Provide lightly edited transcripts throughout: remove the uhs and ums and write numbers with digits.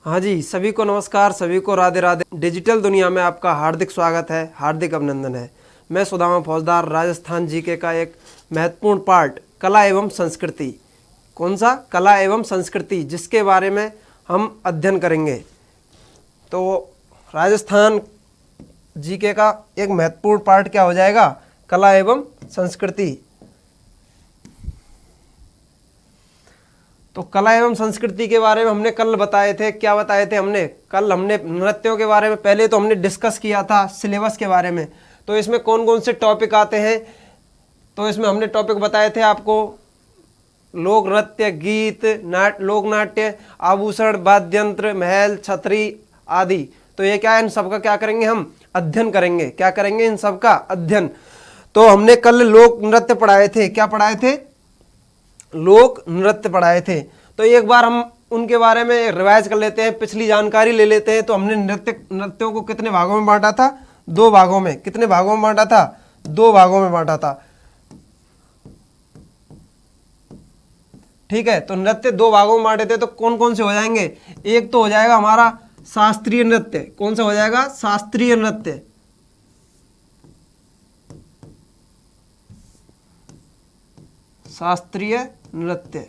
हाँ जी, सभी को नमस्कार, सभी को राधे राधे। डिजिटल दुनिया में आपका हार्दिक स्वागत है, हार्दिक अभिनंदन है। मैं सुदामा फौजदार, राजस्थान जीके का एक महत्वपूर्ण पार्ट कला एवं संस्कृति। कौन सा? कला एवं संस्कृति, जिसके बारे में हम अध्ययन करेंगे। तो राजस्थान जीके का एक महत्वपूर्ण पार्ट क्या हो जाएगा? कला एवं संस्कृति। तो कला एवं संस्कृति के बारे में हमने कल बताए थे। क्या बताए थे हमने? कल हमने नृत्यों के बारे में पहले तो हमने डिस्कस किया था सिलेबस के बारे में। तो इसमें कौन कौन से टॉपिक आते हैं, तो इसमें हमने टॉपिक बताए थे आपको। लोक नृत्य, गीत, लोक नाट्य, आभूषण, वाद्ययंत्र, महल, छतरी आदि। तो ये क्या है? इन सबका क्या करेंगे? हम अध्ययन करेंगे। क्या करेंगे? इन सबका अध्ययन। तो हमने कल लोक नृत्य पढ़ाए थे। क्या पढ़ाए थे? लोक नृत्य पढ़ाए थे। तो एक बार हम उनके बारे में रिवाइज कर लेते हैं, पिछली जानकारी ले लेते हैं। तो हमने नृत्यों को कितने भागों में बांटा था? 2 भागों में। कितने भागों में बांटा था? 2 भागों में बांटा था। ठीक है, तो नृत्य 2 भागों में बांटे थे। तो कौन कौन से हो जाएंगे? एक तो हो जाएगा हमारा शास्त्रीय नृत्य। कौन सा हो जाएगा? शास्त्रीय नृत्य। शास्त्रीय नृत्य।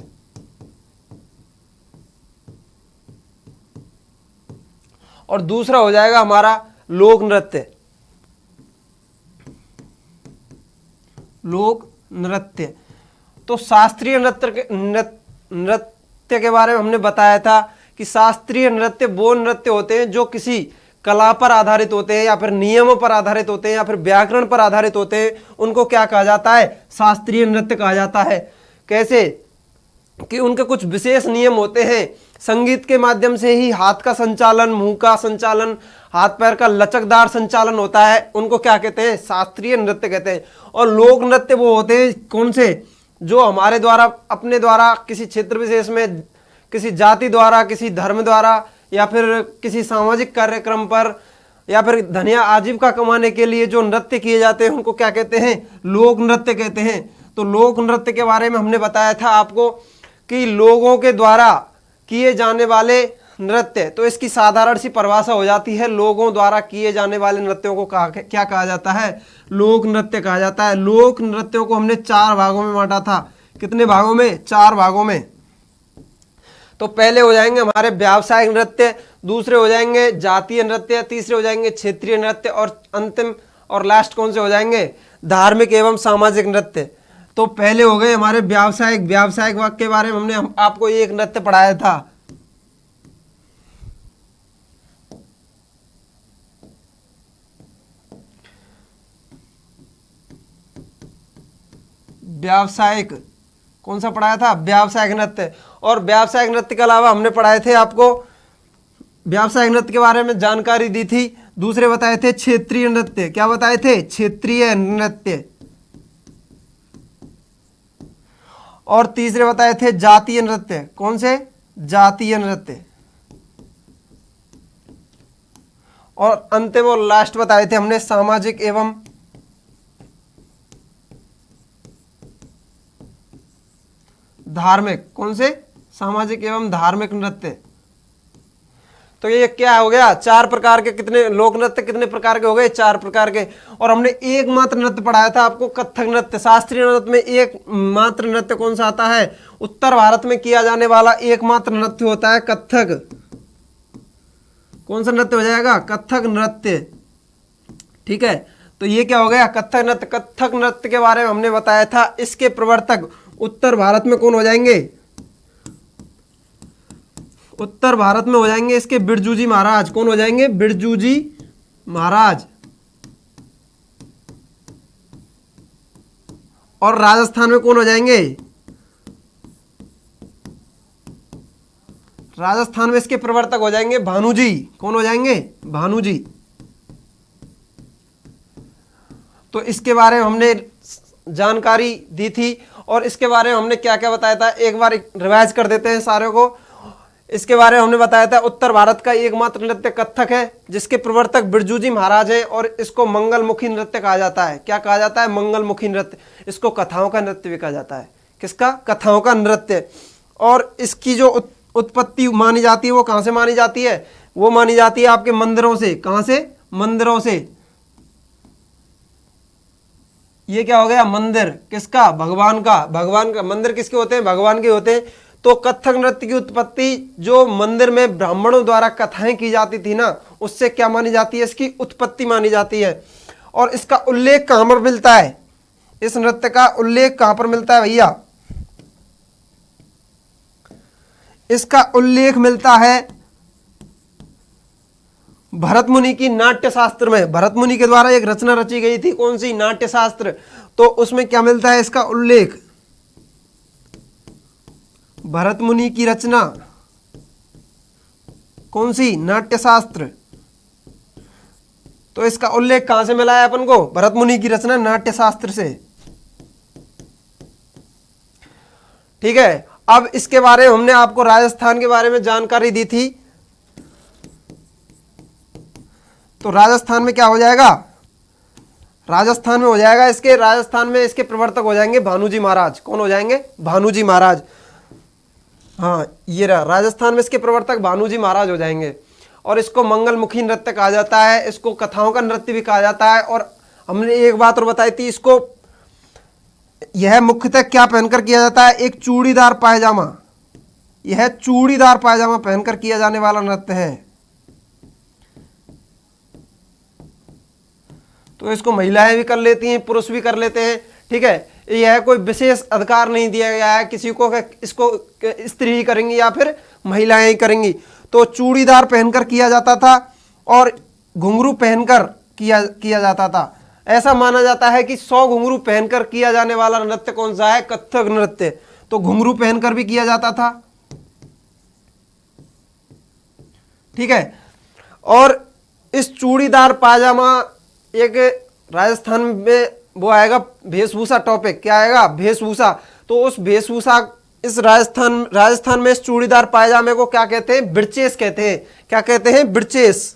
और दूसरा हो जाएगा हमारा लोक नृत्य। लोक नृत्य। तो शास्त्रीय नृत्य के बारे में हमने बताया था कि शास्त्रीय नृत्य वो नृत्य होते हैं जो किसी कला पर आधारित होते हैं, या फिर नियमों पर आधारित होते हैं, या फिर व्याकरण पर आधारित होते हैं। उनको क्या कहा जाता है? शास्त्रीय नृत्य कहा जाता है। कैसे? कि उनके कुछ विशेष नियम होते हैं। संगीत के माध्यम से ही हाथ का संचालन, मुंह का संचालन, हाथ पैर का लचकदार संचालन होता है। उनको क्या कहते हैं? शास्त्रीय नृत्य कहते हैं। और लोक नृत्य वो होते हैं कौन से? जो हमारे द्वारा, अपने द्वारा, किसी क्षेत्र विशेष में, किसी जाति द्वारा, किसी धर्म द्वारा, या फिर किसी सामाजिक कार्यक्रम पर, या फिर धनिया आजीविका कमाने के लिए जो नृत्य किए जाते हैं, उनको क्या कहते हैं? लोक नृत्य कहते हैं। तो लोक नृत्य के बारे में हमने बताया था आपको कि लोगों के द्वारा किए जाने वाले नृत्य। तो इसकी साधारण सी परिभाषा हो जाती है, लोगों द्वारा किए जाने वाले नृत्यों को क्या कहा जाता है? लोक नृत्य कहा जाता है। लोक नृत्यों को हमने 4 भागों में बांटा था। कितने भागों में? 4 भागों में। तो पहले हो जाएंगे हमारे व्यावसायिक नृत्य, दूसरे हो जाएंगे जातीय नृत्य, तीसरे हो जाएंगे क्षेत्रीय नृत्य, और अंतिम और लास्ट कौन से हो जाएंगे? धार्मिक एवं सामाजिक नृत्य। तो पहले हो गए हमारे व्यावसायिक वर्ग के बारे में हमने आपको एक नृत्य पढ़ाया था। व्यावसायिक कौन सा पढ़ाया था? व्यावसायिक नृत्य। और व्यावसायिक नृत्य के अलावा हमने पढ़ाए थे आपको, व्यावसायिक नृत्य के बारे में जानकारी दी थी। दूसरे बताए थे क्षेत्रीय नृत्य। क्या बताए थे? क्षेत्रीय नृत्य। और तीसरे बताए थे जातीय नृत्य। कौन से? जातीय नृत्य। और अंतिम और लास्ट बताए थे हमने सामाजिक एवं धार्मिक। कौन से? सामाजिक एवं धार्मिक नृत्य। तो ये क्या हो गया? 4 प्रकार के। कितने लोक नृत्य कितने प्रकार के हो गए? 4 प्रकार के। और हमने एकमात्र नृत्य पढ़ाया था आपको, कथक नृत्य। शास्त्रीय नृत्य में एकमात्र नृत्य कौन सा आता है? उत्तर भारत में किया जाने वाला एकमात्र नृत्य होता है कथक। कौन सा नृत्य हो जाएगा? कथक नृत्य। ठीक है, तो ये क्या हो गया? कथक नृत्य। कथक नृत्य के बारे में हमने बताया था, इसके प्रवर्तक उत्तर भारत में कौन हो जाएंगे? उत्तर भारत में हो जाएंगे इसके बिरजू जी महाराज। कौन हो जाएंगे? बिरजू जी महाराज। और राजस्थान में कौन हो जाएंगे? राजस्थान में इसके प्रवर्तक हो जाएंगे भानु जी। कौन हो जाएंगे? भानु जी। तो इसके बारे में हमने जानकारी दी थी। और इसके बारे में हमने क्या क्या बताया था, एक बार रिवाइज कर देते हैं सारे को। इसके बारे में हमने बताया था, उत्तर भारत का एकमात्र नृत्य कथक है, जिसके प्रवर्तक बिरजू जी महाराज है। और इसको मंगलमुखी नृत्य कहा जाता है। क्या कहा जाता है? मंगलमुखी नृत्य। इसको कथाओं का नृत्य भी कहा जाता है। किसका? कथाओं का नृत्य। और इसकी जो उत्पत्ति मानी जाती है वो कहाँ से मानी जाती है? वो मानी जाती है आपके मंदिरों से। कहाँ से? मंदिरों से। ये क्या हो गया? मंदिर। किसका? भगवान का। भगवान का। मंदिर किसके होते हैं? भगवान के होते हैं। तो कथक नृत्य की उत्पत्ति जो मंदिर में ब्राह्मणों द्वारा कथाएं की जाती थी ना, उससे क्या मानी जाती है? इसकी उत्पत्ति मानी जाती है। और इसका उल्लेख कहां पर मिलता है? इस नृत्य का उल्लेख कहां पर मिलता है भैया? इसका उल्लेख मिलता है भरत मुनि की नाट्य शास्त्र में। भरत मुनि के द्वारा एक रचना रची गई थी, कौन सी? नाट्य शास्त्र। तो उसमें क्या मिलता है? इसका उल्लेख। भरत मुनि की रचना कौन सी? नाट्य शास्त्र। तो इसका उल्लेख कहां से मिला है अपन को? भरत मुनि की रचना नाट्य शास्त्र से। ठीक है। अब इसके बारे में हमने आपको राजस्थान के बारे में जानकारी दी थी। तो राजस्थान में क्या हो जाएगा? राजस्थान में हो जाएगा इसके, राजस्थान में इसके प्रवर्तक हो जाएंगे भानुजी महाराज। कौन हो जाएंगे? भानुजी महाराज। हाँ, ये रहा। राजस्थान में इसके प्रवर्तक भानुजी महाराज हो जाएंगे। और इसको मंगलमुखी नृत्य कहा जाता है, इसको कथाओं का नृत्य भी कहा जाता है। और हमने एक बात और बताई थी, इसको यह मुख्यतः क्या पहनकर किया जाता है? एक चूड़ीदार पायजामा। यह चूड़ीदार पायजामा पहनकर किया जाने वाला नृत्य है। तो इसको महिलाएं भी कर लेती हैं, पुरुष भी कर लेते हैं। ठीक है। यह कोई विशेष अधिकार नहीं दिया गया है किसी को कि इसको स्त्री ही करेंगी या फिर महिलाएं ही करेंगी। तो चूड़ीदार पहनकर किया जाता था और घुंघरू पहनकर किया जाता था। ऐसा माना जाता है कि 100 घुंघरू पहनकर किया जाने वाला नृत्य कौन सा है? कथक नृत्य। तो घुंघरू पहनकर भी किया जाता था। ठीक है। और इस चूड़ीदार पायजामा एक राजस्थान में वो आएगा वेशभूषा टॉपिक। क्या आएगा? वेशभूषा। तो उस वेशभूषा, इस राजस्थान में इस चूड़ीदार पायजामे को क्या कहते हैं? ब्रिचेस कहते हैं। क्या कहते हैं? ब्रिचेस।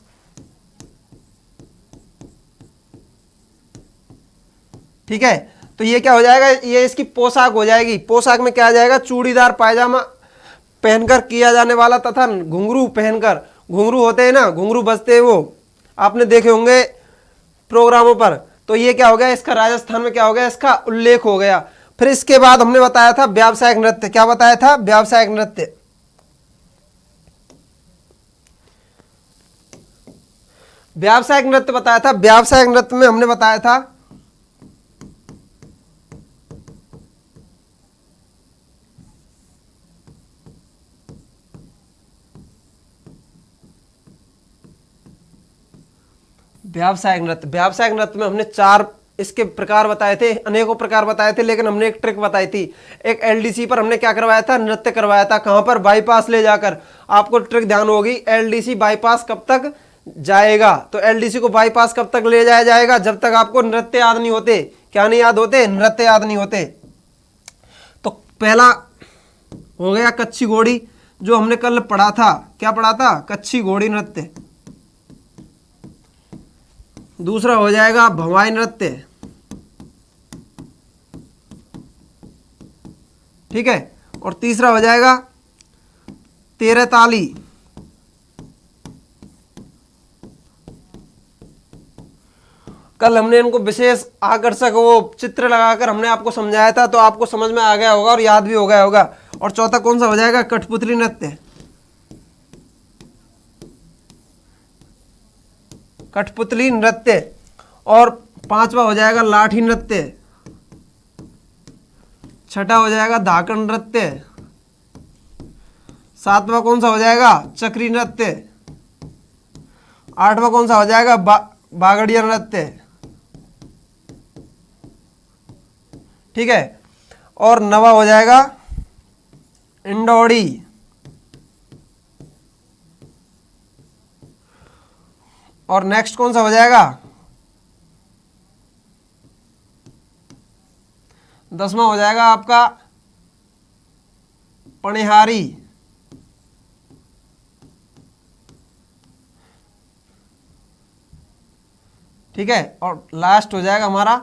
ठीक है। तो ये क्या हो जाएगा? ये इसकी पोशाक हो जाएगी। पोशाक में क्या आ जाएगा? चूड़ीदार पायजामा पहनकर किया जाने वाला तथा घुंघरू पहनकर। घुंघरू होते हैं ना, घुंघरू बजते हैं, वो आपने देखे होंगे प्रोग्रामों पर। तो ये क्या हो गया? इसका राजस्थान में क्या हो गया? इसका उल्लेख हो गया। फिर इसके बाद हमने बताया था व्यावसायिक नृत्य। क्या बताया था? व्यावसायिक नृत्य। व्यावसायिक नृत्य बताया था। व्यावसायिक नृत्य में हमने बताया था व्यावसायिक नृत्य। व्यावसायिक नृत्य में हमने 4 इसके प्रकार बताए थे, अनेकों प्रकार बताए थे, लेकिन हमने एक ट्रिक बताई थी। एक एलडीसी पर हमने क्या करवाया था? नृत्य करवाया था। कहां पर? बाईपास ले जाकर। आपको ट्रिक ध्यान होगी, एलडीसी बाईपास कब तक जाएगा? तो एलडीसी को बाईपास कब तक ले जाया जाएगा? जब तक आपको नृत्य याद नहीं होते। क्या नहीं याद होते? नृत्य याद नहीं होते। तो पहला हो गया कच्ची घोड़ी, जो हमने कल पढ़ा था। क्या पढ़ा था? कच्ची घोड़ी नृत्य। दूसरा हो जाएगा भवाई नृत्य। ठीक है। और तीसरा हो जाएगा तेरह ताली। कल हमने इनको विशेष आकर्षक वो चित्र लगाकर हमने आपको समझाया था, तो आपको समझ में आ गया होगा और याद भी हो गया होगा। और चौथा कौन सा हो जाएगा? कठपुतली नृत्य। कठपुतली नृत्य। और 5वां हो जाएगा लाठी नृत्य। 6ठा हो जाएगा धाकड़ नृत्य। 7वां कौन सा हो जाएगा? चक्री नृत्य। 8वां कौन सा हो जाएगा? बागड़िया नृत्य। ठीक है। और 9वां हो जाएगा इंडौड़ी। और नेक्स्ट कौन सा हो जाएगा? 10वां हो जाएगा आपका पणिहारी। ठीक है। और लास्ट हो जाएगा हमारा,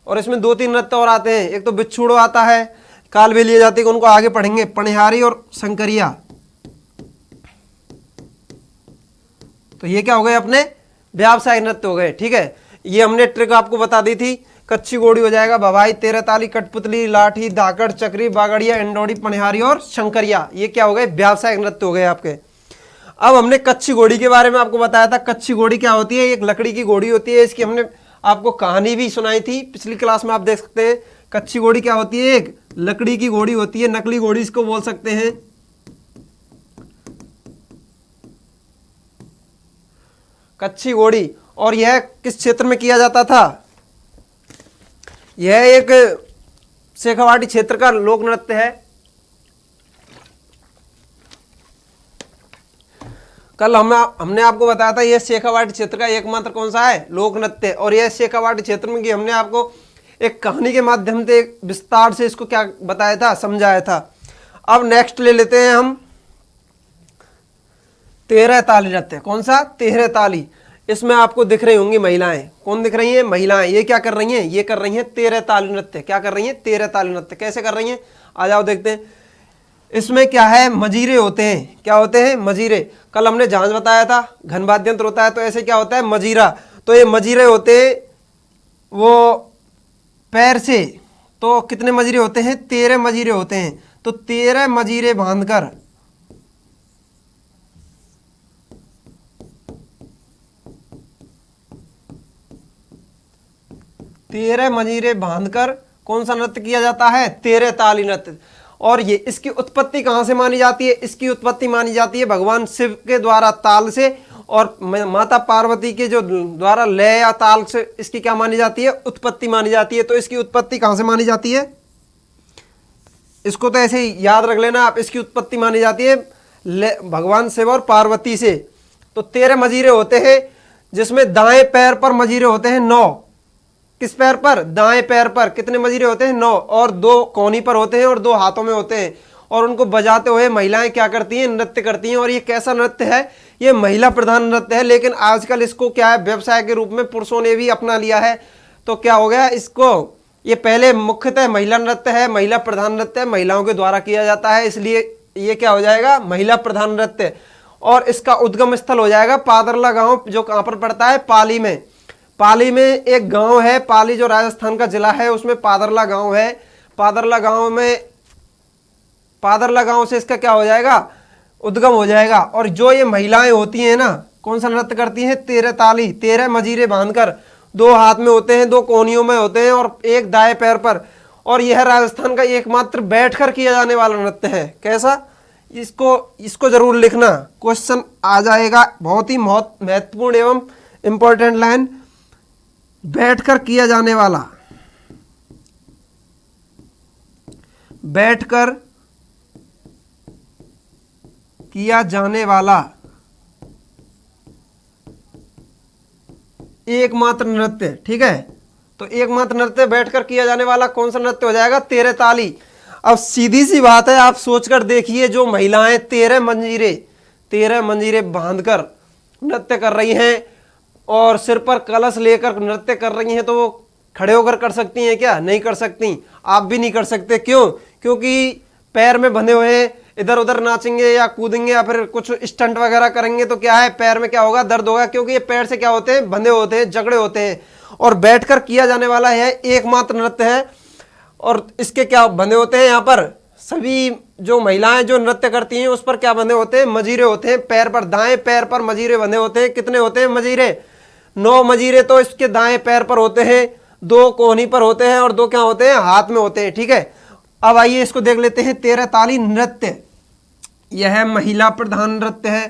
और इसमें 2-3 नृत्य और आते हैं। एक तो बिच्छूड़ो आता है, काल भी लिए जाती है, उनको आगे पढ़ेंगे। पणिहारी और शंकरिया। तो ये क्या हो गए अपने व्यावसायिक नृत्य हो गए। ठीक है, ये हमने ट्रिक आपको बता दी थी। कच्ची घोड़ी हो जाएगा भवाई, तेरह ताली, कठपुतली, लाठी, धाकड़, चक्री, बागड़िया, इंडोड़ी, पनिहारी और शंकरिया, ये क्या हो गए व्यावसायिक नृत्य हो गए आपके। अब हमने कच्ची घोड़ी के बारे में आपको बताया था। कच्ची घोड़ी क्या होती है, एक लकड़ी की घोड़ी होती है। इसकी हमने आपको कहानी भी सुनाई थी पिछली क्लास में, आप देख सकते हैं। कच्ची घोड़ी क्या होती है, एक लकड़ी की घोड़ी होती है, नकली घोड़ी इसको बोल सकते हैं। कच्ची घोड़ी, और यह किस क्षेत्र में किया जाता था, यह एक शेखावाटी क्षेत्र का लोक नृत्य है। कल हमने आपको बताया था यह शेखावाटी क्षेत्र का एकमात्र कौन सा है, लोक नृत्य। और यह शेखावाटी क्षेत्र में कि हमने आपको एक कहानी के माध्यम से विस्तार से इसको क्या बताया था, समझाया था। अब नेक्स्ट ले लेते हैं हम तेरह ताली नृत्य। कौन सा, तेरह ताली। इसमें आपको दिख रही होंगी महिलाएं। कौन दिख रही हैं, महिलाएं। ये क्या कर रही हैं, ये कर रही हैं तेरह ताली नृत्य। क्या कर रही हैं, तेरह ताली नृत्य। कैसे कर रही हैं, आ जाओ देखते हैं। इसमें क्या है, मजीरे होते हैं। क्या होते हैं, मजीरे। कल हमने झांझ बताया था, घन वाद्य यंत्र होता है, तो ऐसे क्या होता है, मजीरा। तो ये मजीरे होते हैं वो पैर से। तो कितने मजीरे होते हैं, तेरह मजीरे होते हैं। तो तेरह मजीरे बांधकर, तेरह मजीरे बांधकर कौन सा नृत्य किया जाता है, तेरह ताली नृत्य। और ये इसकी उत्पत्ति कहां से मानी जाती है, इसकी उत्पत्ति मानी जाती है भगवान शिव के द्वारा ताल से, और माता पार्वती के जो द्वारा लय या ताल से इसकी क्या मानी जाती है, उत्पत्ति मानी जाती है। तो इसकी उत्पत्ति कहां से मानी जाती है, इसको तो ऐसे ही याद रख लेना आप। इसकी उत्पत्ति मानी जाती है भगवान शिव और पार्वती से। तो तेरह मजीरे होते हैं, जिसमें दाएं पैर पर मजीरे होते हैं 9। किस पैर पर, दाएं पैर पर कितने मजीरे होते हैं, 9। और 2 कोहनी पर होते हैं और 2 हाथों में होते हैं। और उनको बजाते हुए महिलाएं क्या करती हैं, नृत्य करती हैं। और ये कैसा नृत्य है, ये महिला प्रधान नृत्य है। लेकिन आजकल इसको क्या है, व्यवसाय के रूप में पुरुषों ने भी अपना लिया है। तो क्या हो गया इसको, ये पहले मुख्यतः महिला नृत्य है, महिला प्रधान नृत्य है, महिलाओं के द्वारा किया जाता है, इसलिए ये क्या हो जाएगा, महिला प्रधान नृत्य। और इसका उद्गम स्थल हो जाएगा पादरला गांव, जो कहां पर पड़ता है, पाली में। पाली में एक गांव है, पाली जो राजस्थान का जिला है, उसमें पादरला गांव है। पादरला गांव से इसका क्या हो जाएगा, उद्गम हो जाएगा। और जो ये महिलाएं होती हैं ना, कौन सा नृत्य करती हैं, तेरह ताली, तेरह मजीरे बांधकर, 2 हाथ में होते हैं, 2 कोहनियों में होते हैं और एक दाएं पैर पर। और यह राजस्थान का एकमात्र बैठकर किया जाने वाला नृत्य है। कैसा, इसको जरूर लिखना, क्वेश्चन आ जाएगा। बहुत ही महत्वपूर्ण एवं इंपॉर्टेंट लाइन, बैठकर किया जाने वाला, बैठकर किया जाने वाला एकमात्र नृत्य। ठीक है, तो एकमात्र नृत्य बैठकर किया जाने वाला कौन सा नृत्य हो जाएगा, तेरह ताली। अब सीधी सी बात है, आप सोचकर देखिए, जो महिलाएं तेरह मंजीरे बांधकर नृत्य कर रही हैं और सिर पर कलश लेकर नृत्य कर रही हैं, तो वो खड़े होकर कर सकती हैं क्या, नहीं कर सकती। आप भी नहीं कर सकते। क्यों, क्योंकि पैर में बंधे हुए हैं, इधर उधर नाचेंगे या कूदेंगे या फिर कुछ स्टंट वगैरह करेंगे तो क्या है, पैर में क्या होगा, दर्द होगा, क्योंकि ये पैर से क्या होते हैं, बंधे होते हैं, जकड़े होते हैं। और बैठकर किया जाने वाला है एकमात्र नृत्य है। और इसके क्या बंधे होते हैं, यहाँ पर सभी जो महिलाएं जो नृत्य करती हैं उस पर क्या बंधे होते हैं, मजीरे होते हैं पैर पर। दाएं पैर पर मजीरे बंधे होते हैं। कितने होते हैं मजीरे, 9 मजीरे तो इसके दाएं पैर पर होते हैं, 2 कोहनी पर होते हैं और 2 क्या होते हैं, हाथ में होते हैं। ठीक है, अब आइए इसको देख लेते हैं। तेरह ताली नृत्य, यह महिला प्रधान नृत्य है।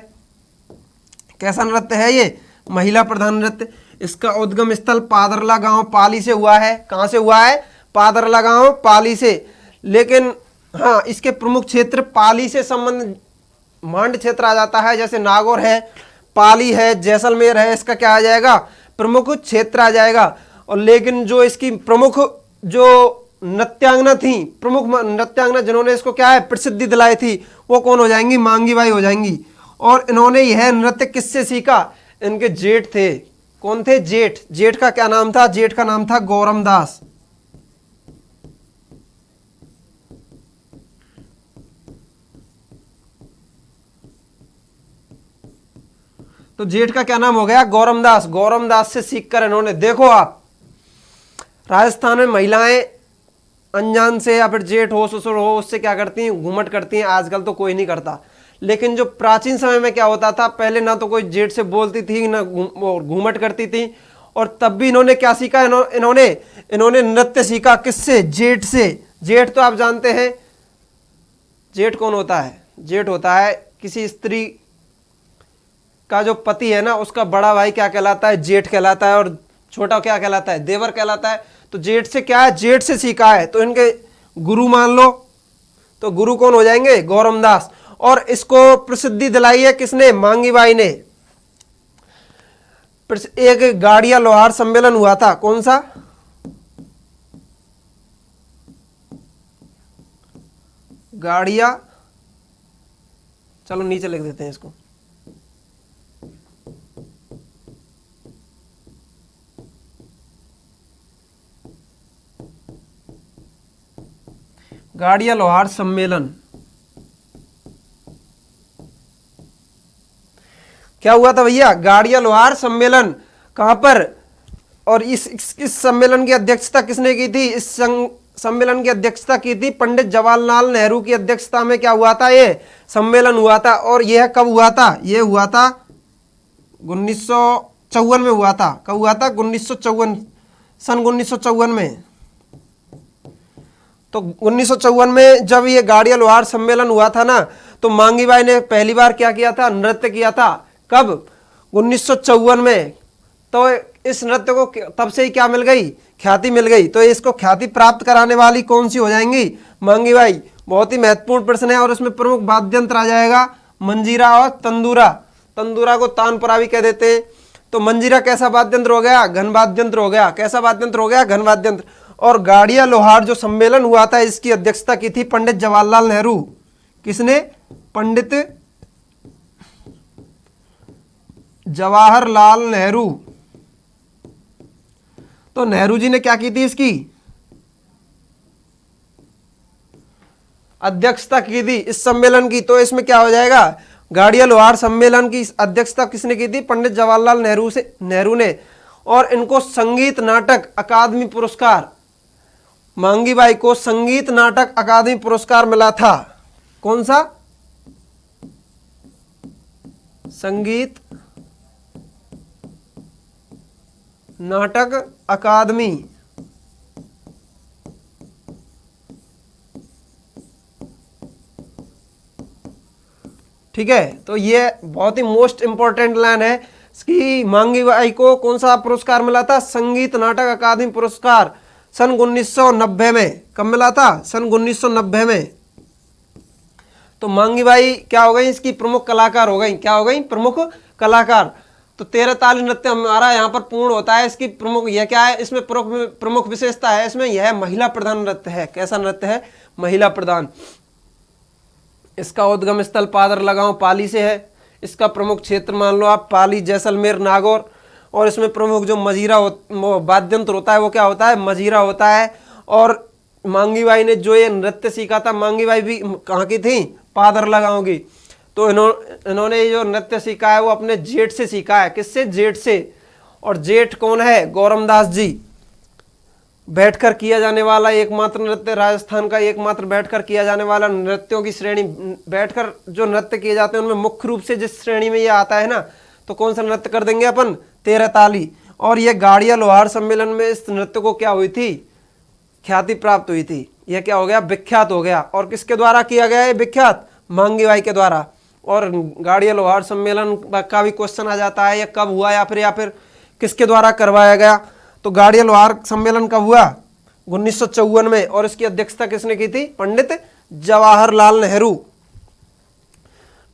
कैसा नृत्य है ये, महिला प्रधान नृत्य। इसका उद्गम स्थल पादरला गांव पाली से हुआ है। कहां से हुआ है, पादरला गांव पाली से। लेकिन हाँ, इसके प्रमुख क्षेत्र पाली से संबंध मांड क्षेत्र आ जाता है, जैसे नागौर है, पाली है, जैसलमेर है, इसका क्या आ जाएगा, प्रमुख क्षेत्र आ जाएगा। और लेकिन जो इसकी प्रमुख जो नृत्यांगना थी, प्रमुख नृत्यांगना जिन्होंने इसको क्या है, प्रसिद्धि दिलाई थी, वो कौन हो जाएंगी, मांगी बाई हो जाएंगी। और इन्होंने यह नृत्य किससे सीखा, इनके जेठ थे। कौन थे, जेठ। जेठ का क्या नाम था, जेठ का नाम था गौरम दास। तो जेठ का क्या नाम हो गया? गौरमदास। गौरमदास से सीखकर इन्होंने, देखो आप राजस्थान में महिलाएं अनजान से या फिर जेठ हो ससुर हो उससे क्या करती हैं? घूमट करती हैं। आजकल तो कोई नहीं करता, लेकिन जो प्राचीन समय में क्या होता था, पहले ना तो कोई जेठ से बोलती थी ना घूमट करती थी। और तब भी इन्होंने क्या सीखा? इन्होंने नृत्य सीखा। किससे? जेठ से। जेठ तो आप जानते हैं, जेठ कौन होता है? जेठ होता है किसी स्त्री का जो पति है ना, उसका बड़ा भाई क्या कहलाता है? जेठ कहलाता है। और छोटा क्या कहलाता है? देवर कहलाता है। तो जेठ से क्या है? जेठ से सीखा है। तो इनके गुरु मान लो, तो गुरु कौन हो जाएंगे? गौरमदास। और इसको प्रसिद्धि दिलाई है किसने? मांगी बाई ने। एक गाड़िया लोहार सम्मेलन हुआ था, कौन सा? गाड़िया, चलो नीचे लिख देते हैं इसको। गाड़िया लोहार सम्मेलन क्या हुआ था भैया? गाड़िया लोहार सम्मेलन। कहां पर? और इस सम्मेलन की अध्यक्षता किसने की थी? इस सम्मेलन की अध्यक्षता की थी पंडित जवाहरलाल नेहरू की अध्यक्षता में क्या हुआ था? ये सम्मेलन हुआ था। और यह कब हुआ था? यह हुआ था 1954 में हुआ था। कब हुआ था? 1954, सन 1954 में। तो 1954 में जब ये गाड़िया लोहार सम्मेलन हुआ था ना, तो मांगी बाई ने पहली बार क्या किया था? नृत्य किया था। कब? 1954 में। तो इस नृत्य को तब से ही क्या मिल गई? ख्याति मिल गई। तो इसको ख्याति प्राप्त कराने वाली कौन सी हो जाएंगी? मांगी बाई। बहुत ही महत्वपूर्ण प्रश्न है। और इसमें प्रमुख वाद्य यंत्र आ जाएगा मंजीरा और तंदूरा। तंदूरा को तानपुरा भी कह देते हैं। तो मंजीरा कैसा वाद्य यंत्र हो गया? घन वाद्य यंत्र हो गया। कैसा वाद्य यंत्र हो गया? घन वाद्य यंत्र। और गाड़िया लोहार जो सम्मेलन हुआ था, इसकी अध्यक्षता की थी पंडित जवाहरलाल नेहरू। किसने? पंडित जवाहरलाल नेहरू। तो नेहरू जी ने क्या की थी? इसकी अध्यक्षता की थी इस सम्मेलन की। तो इसमें क्या हो जाएगा? गाड़िया लोहार सम्मेलन की अध्यक्षता किसने की थी? पंडित जवाहरलाल नेहरू ने। और इनको संगीत नाटक अकादमी पुरस्कार, मांगी बाई को संगीत नाटक अकादमी पुरस्कार मिला था। कौन सा? संगीत नाटक अकादमी। ठीक है, तो ये बहुत ही मोस्ट इंपॉर्टेंट लाइन है कि मांगी बाई को कौन सा पुरस्कार मिला था? संगीत नाटक अकादमी पुरस्कार सन 1990 में। कब मिला था? सन 1990 में। तो मांगी बाई क्या हो गई? इसकी प्रमुख कलाकार हो गई। क्या हो गई? प्रमुख कलाकार। तो 13 ताली नृत्य हमारा यहाँ पर पूर्ण होता है। इसकी प्रमुख यह क्या है? इसमें प्रमुख विशेषता है, इसमें यह महिला प्रधान नृत्य है। कैसा नृत्य है? महिला प्रधान। इसका उद्गम स्थल पादर लगांव पाली से है। इसका प्रमुख क्षेत्र मान लो आप पाली, जैसलमेर, नागौर। और इसमें प्रमुख जो मजीरा वाद्य यंत्र होता है वो क्या होता है? मजीरा होता है। और मांगी बाई ने जो ये नृत्य सीखा था, मांगी बाई भी कहाँ की थी? पादर लगांव की। तो इन्होंने जो नृत्य सीखा है वो अपने जेठ से सीखा है। किससे? जेठ से। और जेठ कौन है? गौरमदास जी। बैठकर किया जाने वाला एकमात्र नृत्य, राजस्थान का एकमात्र बैठकर किया जाने वाला नृत्यों की श्रेणी। बैठकर जो नृत्य किए जाते हैं उनमें मुख्य रूप से जिस श्रेणी में ये आता है ना, तो कौन सा नृत्य कर देंगे अपन? 13 ताली। और ये गाड़िया लोहार सम्मेलन में इस नृत्य को क्या हुई थी? ख्याति प्राप्त हुई थी। यह क्या हो गया? विख्यात हो गया। और किसके द्वारा किया गया है विख्यात? मांगी बाई के द्वारा। और गाड़िया लोहार सम्मेलन का भी क्वेश्चन आ जाता है, यह कब हुआ या फिर किसके द्वारा करवाया गया? तो गाड़िया लोहार सम्मेलन कब हुआ? 1954 में। और इसकी अध्यक्षता किसने की थी? पंडित जवाहरलाल नेहरू।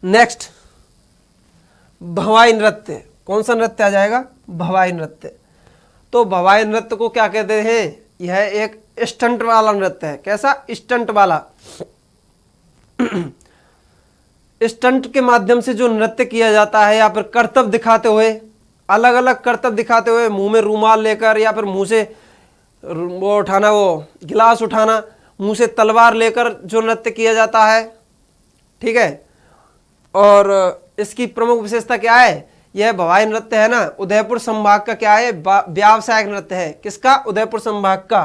नेक्स्ट, भवाई नृत्य। कौन सा नृत्य आ जाएगा? भवाई नृत्य। तो भवाई नृत्य को क्या कहते हैं? यह एक स्टंट वाला नृत्य है। कैसा? स्टंट वाला। स्टंट के माध्यम से जो नृत्य किया जाता है या फिर करतब दिखाते हुए, अलग अलग करतब दिखाते हुए, मुंह में रूमाल लेकर या फिर मुंह से वो उठाना, वो गिलास उठाना, मुंह से तलवार लेकर जो नृत्य किया जाता है। ठीक है। और इसकी प्रमुख विशेषता क्या है? यह भवाई नृत्य है ना, उदयपुर संभाग का क्या है, व्यावसायिक नृत्य है। किसका, उदयपुर संभाग का।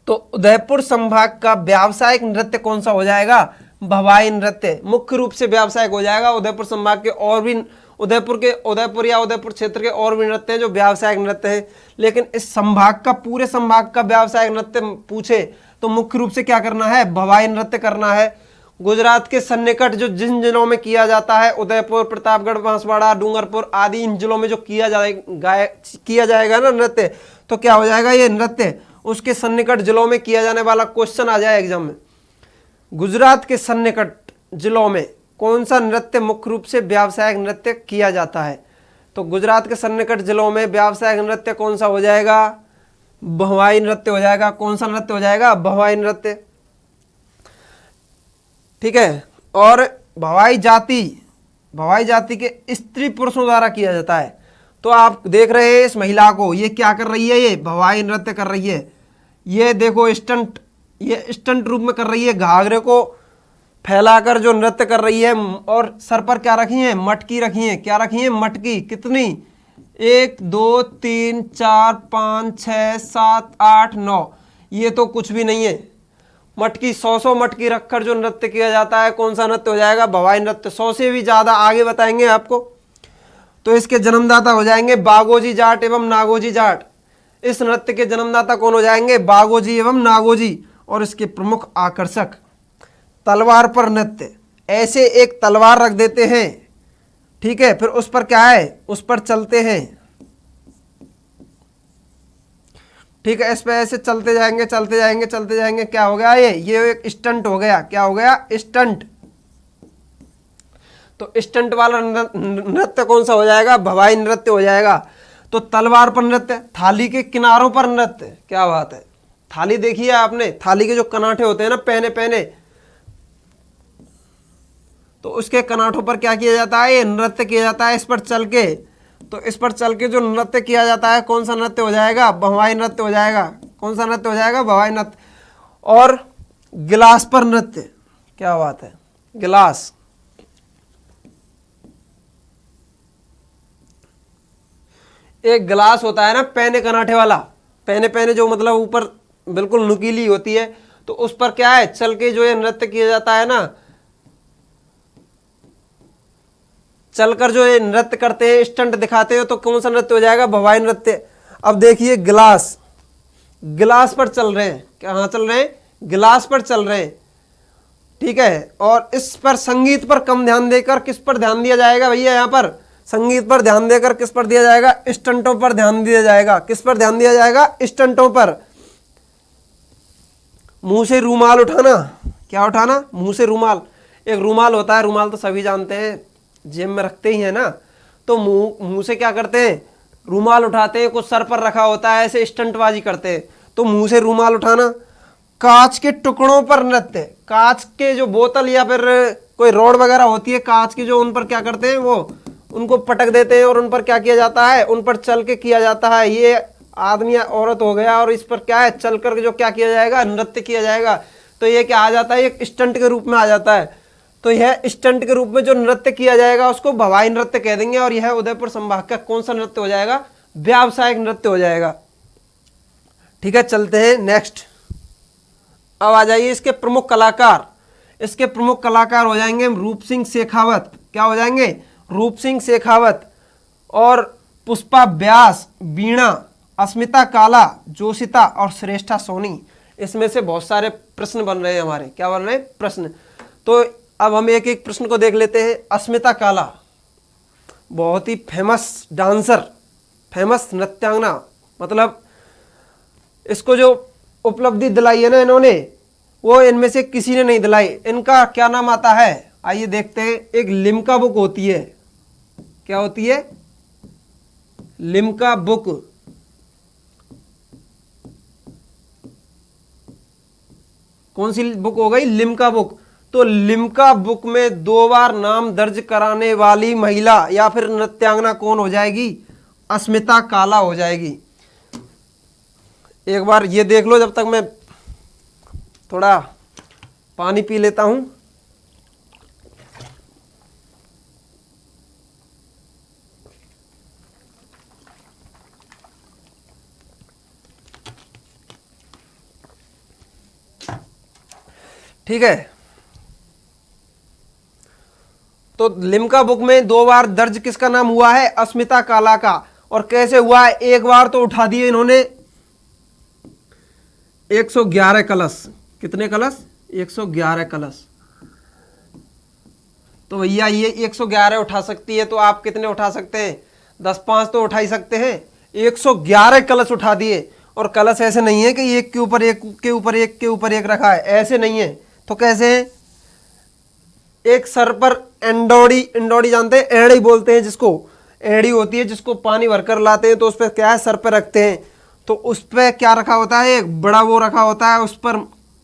तो उदयपुर संभाग का व्यावसायिक नृत्य कौन सा हो जाएगा, भवाई नृत्य। मुख्य रूप से व्यावसायिक हो जाएगा। उदयपुर संभाग के और भी उदयपुर या उदयपुर क्षेत्र के और भी नृत्य हैं जो व्यावसायिक नृत्य हैं, लेकिन इस संभाग का, पूरे संभाग का व्यावसायिक नृत्य पूछे तो मुख्य रूप से क्या करना है, भवाई नृत्य करना है। गुजरात के सन्निकट जो जिन जिलों में किया जाता है, उदयपुर, प्रतापगढ़, बांसवाड़ा, डूंगरपुर आदि इन जिलों में जो किया जाएगा ना नृत्य, तो क्या हो जाएगा ये नृत्य, उसके सन्निकट जिलों में किया जाने वाला क्वेश्चन आ जाए एग्जाम में। गुजरात के सन्निकट जिलों में कौन सा नृत्य मुख्य रूप से व्यावसायिक नृत्य किया जाता है, तो गुजरात के सन्निकट जिलों में व्यावसायिक नृत्य कौन सा हो जाएगा, भवाई नृत्य हो जाएगा। कौन सा नृत्य हो जाएगा, भवाई नृत्य। ठीक है। और भवाई जाति के स्त्री पुरुषों द्वारा किया जाता है। तो आप देख रहे हैं इस महिला को, ये क्या कर रही है, ये भवाई नृत्य कर रही है। ये देखो ये स्टंट रूप में कर रही है, घाघरे को फैलाकर जो नृत्य कर रही है, और सर पर क्या रखी है, मटकी रखी है। क्या रखी है, मटकी। कितनी, 1 2 3 4 5 6 7 8 9, ये तो कुछ भी नहीं है। मटकी 100 मटकी रखकर जो नृत्य किया जाता है, कौन सा नृत्य हो जाएगा, भवाई नृत्य। 100 से भी ज्यादा आगे बताएंगे आपको। तो इसके जन्मदाता हो जाएंगे बागोजी जाट एवं नागोजी जाट। इस नृत्य के जन्मदाता कौन हो जाएंगे, बागोजी एवं नागोजी। और इसके प्रमुख आकर्षक तलवार पर नृत्य। ऐसे एक तलवार रख देते हैं, ठीक है, फिर उस पर क्या है, उस पर चलते हैं। ठीक है, इस पे ऐसे चलते जाएंगे चलते जाएंगे चलते जाएंगे। क्या हो गया, ये एक स्टंट हो गया। क्या हो गया, स्टंट। तो स्टंट वाला नृत्य कौन सा हो जाएगा, भवाई नृत्य हो जाएगा। तो तलवार पर नृत्य, थाली के किनारों पर नृत्य। क्या बात है, थाली देखी है आपने, थाली के जो कनाठे होते हैं ना, पहने, तो उसके कनाठों पर क्या किया जाता है, ये नृत्य किया जाता है। इस पर चल के, तो इस पर चल के जो नृत्य किया जाता है, कौन सा नृत्य हो जाएगा, भवाई नृत्य हो जाएगा। कौन सा नृत्य हो जाएगा, भवाई नृत्य। और गिलास पर नृत्य। क्या बात है, गिलास। एक गिलास होता है ना पहने कनाठे वाला, पहने जो मतलब ऊपर बिल्कुल नुकीली होती है, तो उस पर क्या है, चल के जो ये नृत्य किया जाता है ना, चलकर जो ये नृत्य करते हैं, स्टंट दिखाते हैं, तो कौन सा नृत्य हो जाएगा, भवाई नृत्य। अब देखिए गिलास पर चल रहे हैं। कहाँ चल रहे हैं, गिलास पर चल रहे हैं। ठीक है। और इस पर संगीत पर कम ध्यान देकर किस पर ध्यान दिया जाएगा भैया, यहाँ पर संगीत पर ध्यान देकर किस पर दिया जाएगा, स्टंटों पर ध्यान दिया जाएगा। किस पर ध्यान दिया जाएगा, स्टंटों पर। मुंह से रूमाल उठाना। क्या उठाना, मुंह से रूमाल। एक रूमाल होता है, रूमाल तो सभी जानते हैं, जेब में रखते ही है ना। तो मुंह से क्या करते हैं, रूमाल उठाते हैं, कुछ सर पर रखा होता है, ऐसे स्टंटबाजी करते हैं। तो मुंह से रूमाल उठाना। कांच के टुकड़ों पर नृत्य। कांच के जो बोतल या फिर कोई रोड वगैरह होती है कांच की, जो उन पर क्या करते हैं, वो उनको पटक देते हैं और उन पर क्या किया जाता है, उन पर चल के किया जाता है। ये आदमी या औरत हो गया, और इस पर क्या है, चल कर जो क्या किया जाएगा, नृत्य किया जाएगा। तो ये क्या आ जाता है, एक स्टंट के रूप में आ जाता है। तो यह स्टंट के रूप में जो नृत्य किया जाएगा उसको भवाई नृत्य कह देंगे। और यह उदयपुर संभाग का कौन सा नृत्य हो जाएगा, व्यावसायिक नृत्य हो जाएगा। ठीक है, चलते हैं नेक्स्ट। अब आ जाइए इसके प्रमुख कलाकार। इसके प्रमुख कलाकार हो जाएंगे रूप सिंह शेखावत। क्या हो जाएंगे, रूप सिंह शेखावत। और पुष्पा व्यास, वीणा, अस्मिता काला, जोशिता और श्रेष्ठा सोनी। इसमें से बहुत सारे प्रश्न बन रहे हैं हमारे। क्या बन रहे हैं, प्रश्न। तो अब हम एक एक प्रश्न को देख लेते हैं। अस्मिता काला बहुत ही फेमस डांसर, फेमस नृत्यांगना, मतलब इसको जो उपलब्धि दिलाई है ना इन्होंने, वो इनमें से किसी ने नहीं दिलाई। इनका क्या नाम आता है, आइए देखते हैं। एक लिम्का बुक होती है। क्या होती है, लिम्का बुक। कौन सी बुक हो गई, लिम्का बुक। तो लिम्का बुक में 2 बार नाम दर्ज कराने वाली महिला या फिर नृत्यांगना कौन हो जाएगी, अस्मिता काला हो जाएगी। एक बार ये देख लो, जब तक मैं थोड़ा पानी पी लेता हूं। ठीक है। तो लिम्का बुक में 2 बार दर्ज किसका नाम हुआ है? अस्मिता काला का। और कैसे हुआ है? एक बार तो उठा दिए इन्होंने 111 कलश। कितने कलश? 111 कलश। तो भैया ये 111 उठा सकती है, तो आप कितने उठा सकते हैं? 10-5 तो उठा ही सकते हैं। 111 कलश उठा दिए। और कलश ऐसे नहीं है कि एक के ऊपर एक के ऊपर एक के ऊपर एक रखा है, ऐसे नहीं है। तो कैसे है? एक सर पर एंडोडी, इंडोडी जानते हैं, एड़ी बोलते हैं जिसको, एड़ी होती है जिसको पानी भरकर लाते हैं, तो उस पर क्या है? सर पर रखते हैं। तो उस पर क्या रखा होता है? एक बड़ा वो रखा होता है, उस पर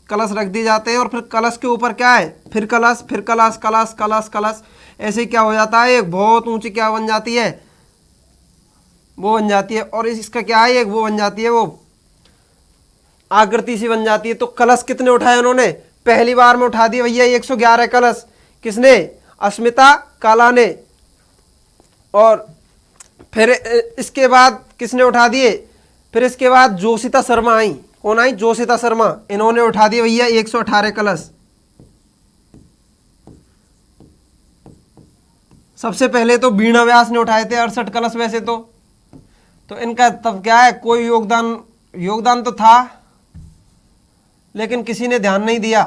कलश रख दिए जाते हैं। और फिर कलश के ऊपर क्या है? फिर कलश, फिर कलश, कलश कलश कलश, ऐसे क्या हो जाता है? एक बहुत ऊंची क्या बन जाती है? वो बन जाती है। और इसका क्या है? एक वो बन जाती है, वो आकृति सी बन जाती है। तो कलश कितने उठाए उन्होंने? पहली बार में उठा दिए भैया 111 कलश। किसने? अस्मिता काला ने। और फिर इसके बाद किसने उठा दिए? फिर इसके बाद जोशिता शर्मा आई। कौन आई? जोशिता शर्मा। इन्होंने उठा दिए भैया 118 कलश। सबसे पहले तो वीणा व्यास ने उठाए थे 68 कलश। वैसे तो इनका तब क्या है? कोई योगदान तो था, लेकिन किसी ने ध्यान नहीं दिया।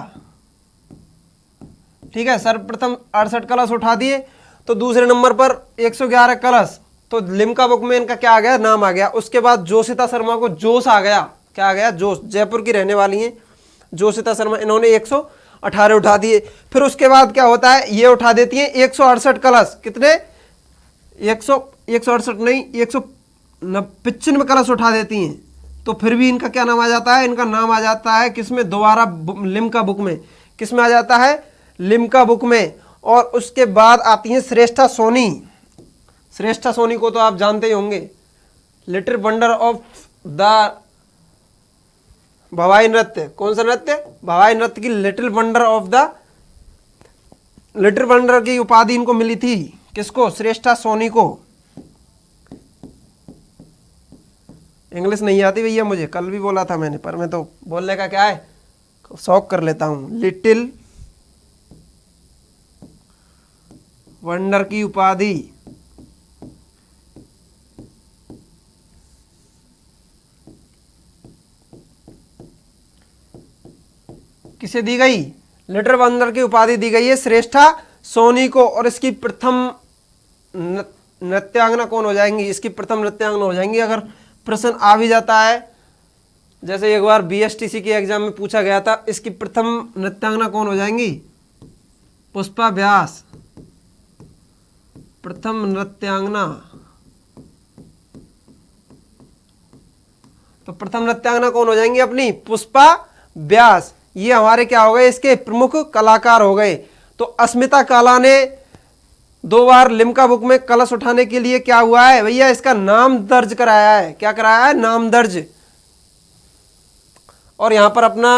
ठीक है, सर्वप्रथम 68 कलश उठा दिए। तो दूसरे नंबर पर 111 कलश। तो लिम्का बुक में इनका क्या आ गया? नाम आ गया। उसके बाद जोशिता शर्मा को जोश आ गया। क्या आ गया? जोश। जयपुर की रहने वाली हैं जोशिता शर्मा, इन्होंने 118 उठा दिए। फिर उसके बाद क्या होता है? ये उठा देती हैं 168 कलश। कितने? 168 नहीं, 195 कलश उठा देती हैं। तो फिर भी इनका क्या नाम आ जाता है? इनका नाम आ जाता है किसमें? दोबारा लिम्का बुक में। किसमें आ जाता है? लिम्का बुक में। और उसके बाद आती है श्रेष्ठा सोनी। श्रेष्ठा सोनी को तो आप जानते ही होंगे, लिटिल वंडर ऑफ द भवाई नृत्य। कौन सा नृत्य? भवाई नृत्य की little wonder of the, little wonder की उपाधि इनको मिली थी। किसको? श्रेष्ठा सोनी को। इंग्लिश नहीं आती भैया मुझे, कल भी बोला था मैंने, पर मैं तो बोलने का क्या है, शौक कर लेता हूं। लिटिल वंडर की उपाधि किसे दी गई? लिटिल वंडर की उपाधि दी गई है श्रेष्ठा सोनी को। और इसकी प्रथम नृत्यांगना कौन हो जाएंगी? इसकी प्रथम नृत्यांगना हो जाएंगी। अगर प्रश्न आ भी जाता है, जैसे एक बार बीएसटीसी के एग्जाम में पूछा गया था, इसकी प्रथम नृत्यांगना कौन हो जाएंगी? पुष्पा व्यास। प्रथम नृत्यांगना, तो प्रथम नृत्यांगना कौन हो जाएंगी अपनी? पुष्पा व्यास। ये हमारे क्या हो गए? इसके प्रमुख कलाकार हो गए। तो अस्मिता काला ने 2 बार लिम्का बुक में कलश उठाने के लिए क्या हुआ है भैया? इसका नाम दर्ज कराया है। क्या कराया है? नाम दर्ज। और यहां पर अपना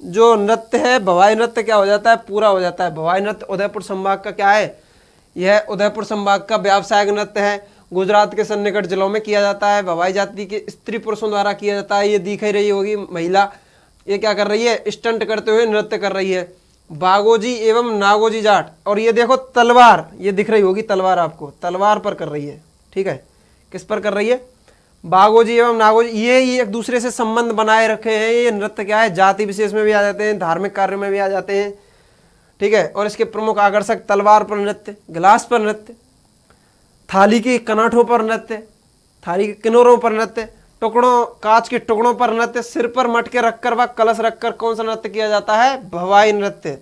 जो नृत्य है, भवाई नृत्य, क्या हो जाता है? पूरा हो जाता है। भवाई नृत्य उदयपुर संभाग का क्या है? यह उदयपुर संभाग का व्यावसायिक नृत्य है। गुजरात के सन्निकट जिलों में किया जाता है। भवाई जाति के स्त्री पुरुषों द्वारा किया जाता है। ये दिख ही रही होगी महिला, ये क्या कर रही है? स्टंट करते हुए नृत्य कर रही है। बागोजी एवं नागोजी जाट। और ये देखो तलवार, ये दिख रही होगी तलवार आपको, तलवार पर कर रही है। ठीक है, किस पर कर रही है? बागोजी एवं नागोजी। ये एक दूसरे से संबंध बनाए रखे हैं। ये नृत्य क्या है? जाति विशेष में भी आ जाते हैं, धार्मिक कार्यों में भी आ जाते हैं। ठीक है, और इसके प्रमुख आकर्षक तलवार पर नृत्य, गिलास पर नृत्य, थाली के कनाठों पर नृत्य, थाली के किनारों पर नृत्य, टुकड़ों, कांच के टुकड़ों पर नृत्य, सिर पर मटके रखकर व कलश रखकर कौन सा नृत्य किया जाता है? भवाई नृत्य।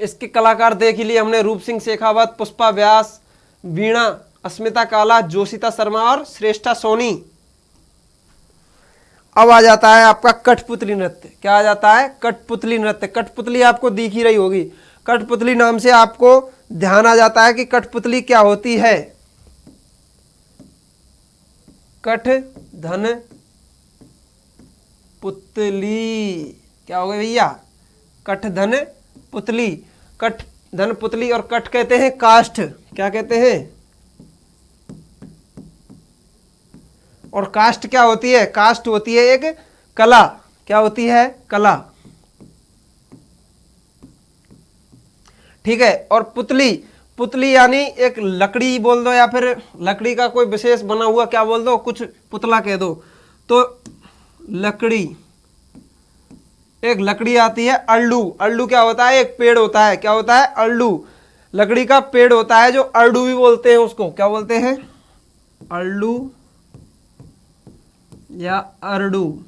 इसके कलाकार देख ही लिए हमने, रूप सिंह शेखावत, पुष्पा व्यास, वीणा, अस्मिता काला, जोशिता शर्मा और श्रेष्ठा सोनी। अब आ जाता है आपका कठपुतली नृत्य। क्या आ जाता है? कठपुतली नृत्य। कठपुतली आपको दिख ही रही होगी। कठपुतली नाम से आपको ध्यान आ जाता है कि कठपुतली क्या होती है। कठ धन पुतली क्या हो गई भैया? कठ धन पुतली। कठ धन पुतली। और कठ कहते हैं काष्ठ। क्या कहते हैं? और काष्ठ क्या होती है? काष्ठ होती है एक कला। क्या होती है? कला। ठीक है। और पुतली, पुतली यानी एक लकड़ी बोल दो या फिर लकड़ी का कोई विशेष बना हुआ क्या बोल दो, कुछ पुतला कह दो। तो लकड़ी, एक लकड़ी आती है अरडू। अरडू क्या होता है, एक पेड़ होता है, क्या होता है, अरडू, लकड़ी का पेड़ होता है जो अरडू भी बोलते हैं उसको, क्या बोलते हैं, अरडू या अरडू।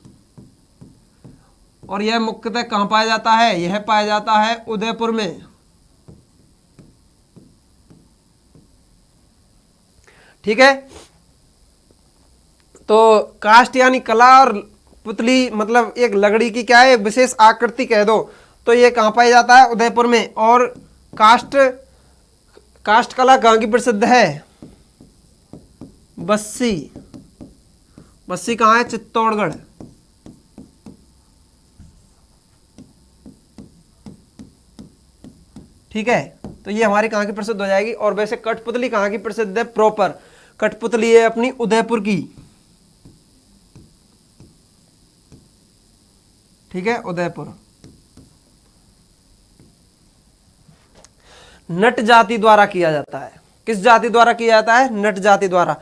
और यह मुख्यतः कहां पाया जाता है, यह पाया जाता है उदयपुर में। ठीक है। तो काष्ठ यानी कला और पुतली मतलब एक लकड़ी की क्या है, एक विशेष आकृति कह दो। तो ये कहां पाया जाता है, उदयपुर में। और काष्ठ, काष्ठ कला कहां की प्रसिद्ध है, बस्सी। बस्सी कहां है, चित्तौड़गढ़। ठीक है। तो ये हमारी कहां की प्रसिद्ध हो जाएगी। और वैसे कठपुतली कहां की प्रसिद्ध है प्रॉपर, कठपुतली है अपनी उदयपुर की। ठीक है, उदयपुर। नट जाति द्वारा किया जाता है, किस जाति द्वारा किया जाता है, नट जाति द्वारा।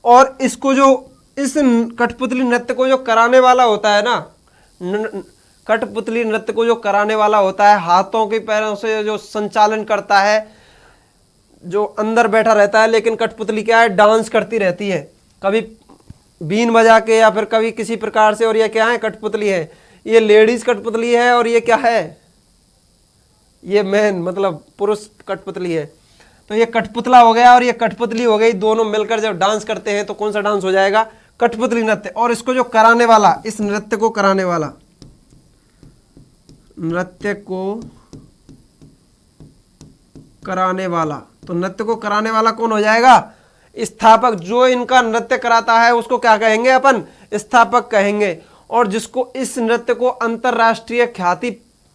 और इसको जो, इस कठपुतली नृत्य को जो कराने वाला होता है ना, कठपुतली नृत्य को जो कराने वाला होता है, हाथों के पैरों से जो संचालन करता है, जो अंदर बैठा रहता है, लेकिन कठपुतली क्या है, डांस करती रहती है, कभी बीन बजा के या फिर कभी किसी प्रकार से। और ये क्या है, कठपुतली है, ये लेडीज कठपुतली है। और ये क्या है, ये मैन मतलब पुरुष कठपुतली है। तो ये कठपुतला हो गया और ये कठपुतली हो गई, दोनों मिलकर जब डांस करते हैं तो कौन सा डांस हो जाएगा, कठपुतली नृत्य। और इसको जो कराने वाला, इस नृत्य को कराने वाला, नृत्य को कराने वाला, तो नृत्य को कराने वाला कौन हो जाएगा, स्थापक। जो इनका नृत्य कराता है उसको क्या कहेंगे अपन, स्थापक कहेंगे। और जिसको इस नृत्य को अंतरराष्ट्रीय ख्याति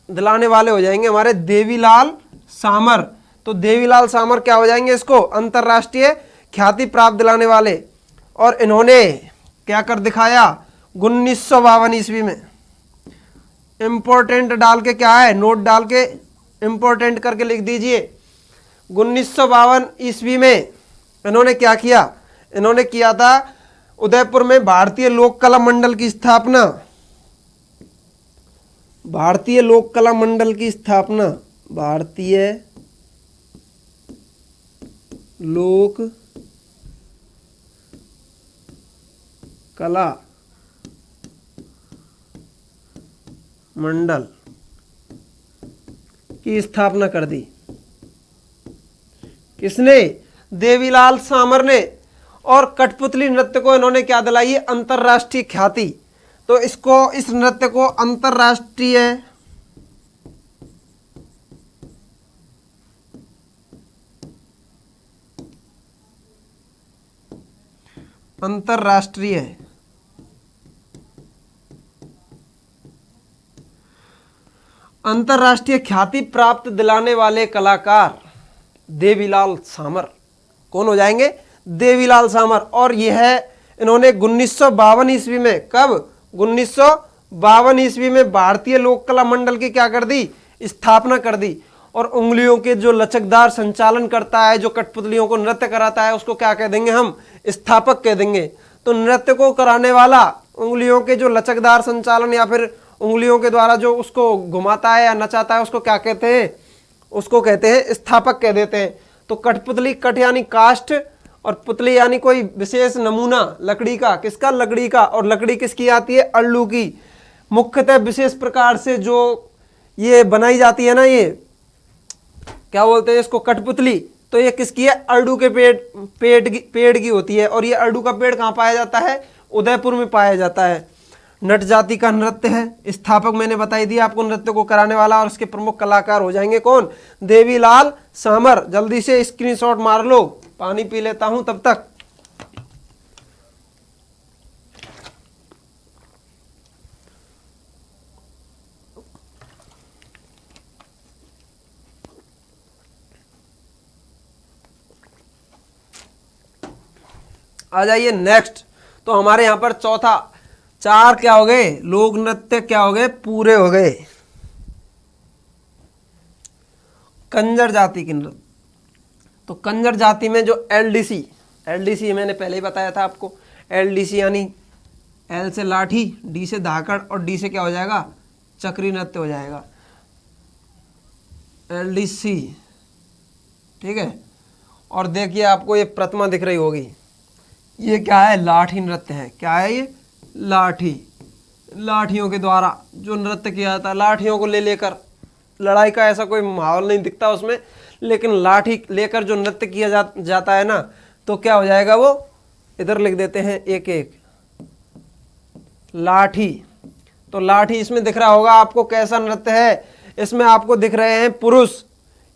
दिलाने वाले हो जाएंगे हमारे देवीलाल सामर। तो देवीलाल सामर क्या हो जाएंगे, इसको अंतरराष्ट्रीय ख्याति प्राप्त दिलाने वाले। और इन्होंने क्या कर दिखाया, 1952 ईस्वी में। इंपॉर्टेंट डाल के क्या है, नोट डाल के इंपॉर्टेंट करके लिख दीजिए। 1952 ईस्वी में इन्होंने क्या किया, इन्होंने किया था उदयपुर में भारतीय लोक कला मंडल की स्थापना। भारतीय लोक कला मंडल की स्थापना, भारतीय लोक कला मंडल की स्थापना कर दी। किसने, देवीलाल सामर ने। और कठपुतली नृत्य को इन्होंने क्या दिलाई, अंतरराष्ट्रीय ख्याति। तो इसको, इस नृत्य को अंतरराष्ट्रीय अंतरराष्ट्रीय ख्याति प्राप्त दिलाने वाले कलाकार देवीलाल सामर कौन हो जाएंगे, देवीलाल सामर। और यह इन्होंने 1952 ईस्वी में, कब, 1952 ईस्वी में भारतीय लोक कला मंडल की क्या कर दी, स्थापना कर दी। और उंगलियों के जो लचकदार संचालन करता है, जो कठपुतलियों को नृत्य कराता है, उसको क्या कह देंगे हम, स्थापक कह देंगे। तो नृत्य को कराने वाला, उंगलियों के जो लचकदार संचालन या फिर उंगलियों के द्वारा जो उसको घुमाता है या नचाता है, उसको क्या कहते हैं, उसको कहते हैं स्थापक कह देते हैं। तो कठपुतली, कठ यानी काष्ठ और पुतली यानी कोई विशेष नमूना लकड़ी का, किसका, लकड़ी का। और लकड़ी किसकी आती है, अरडू की। मुख्यतः विशेष प्रकार से जो ये बनाई जाती है ना, ये क्या बोलते हैं इसको, कठपुतली। तो ये किसकी है, अरडू के पेड़ की होती है। और ये अरडू का पेड़ कहाँ पाया जाता है, उदयपुर में पाया जाता है। नट जाति का नृत्य है। स्थापक मैंने बताई दिया आपको, नृत्य को कराने वाला। और उसके प्रमुख कलाकार हो जाएंगे कौन, देवीलाल सामर। जल्दी से स्क्रीनशॉट मार लो, पानी पी लेता हूं तब तक। आ जाइए नेक्स्ट। तो हमारे यहां पर चौथा, चार क्या हो गए, लोक नृत्य क्या हो गए, पूरे हो गए। कंजर जाति के नृत्य। तो कंजर जाति में जो एलडीसी मैंने पहले ही बताया था आपको, एलडीसी यानी एल से लाठी, डी से धाकड़ और डी से क्या हो जाएगा, चक्री नृत्य हो जाएगा, एलडीसी। ठीक है, और देखिए आपको ये प्रतिमा दिख रही होगी, ये क्या है, लाठी नृत्य है। क्या है ये, लाठियों के द्वारा जो नृत्य किया जाता है, लाठियों को ले लेकर, लड़ाई का ऐसा कोई माहौल नहीं दिखता उसमें, लेकिन लाठी लेकर जो नृत्य किया जाता है ना, तो क्या हो जाएगा, वो इधर लिख देते हैं एक एक, लाठी। तो लाठी इसमें दिख रहा होगा आपको कैसा नृत्य है, इसमें आपको दिख रहे हैं पुरुष,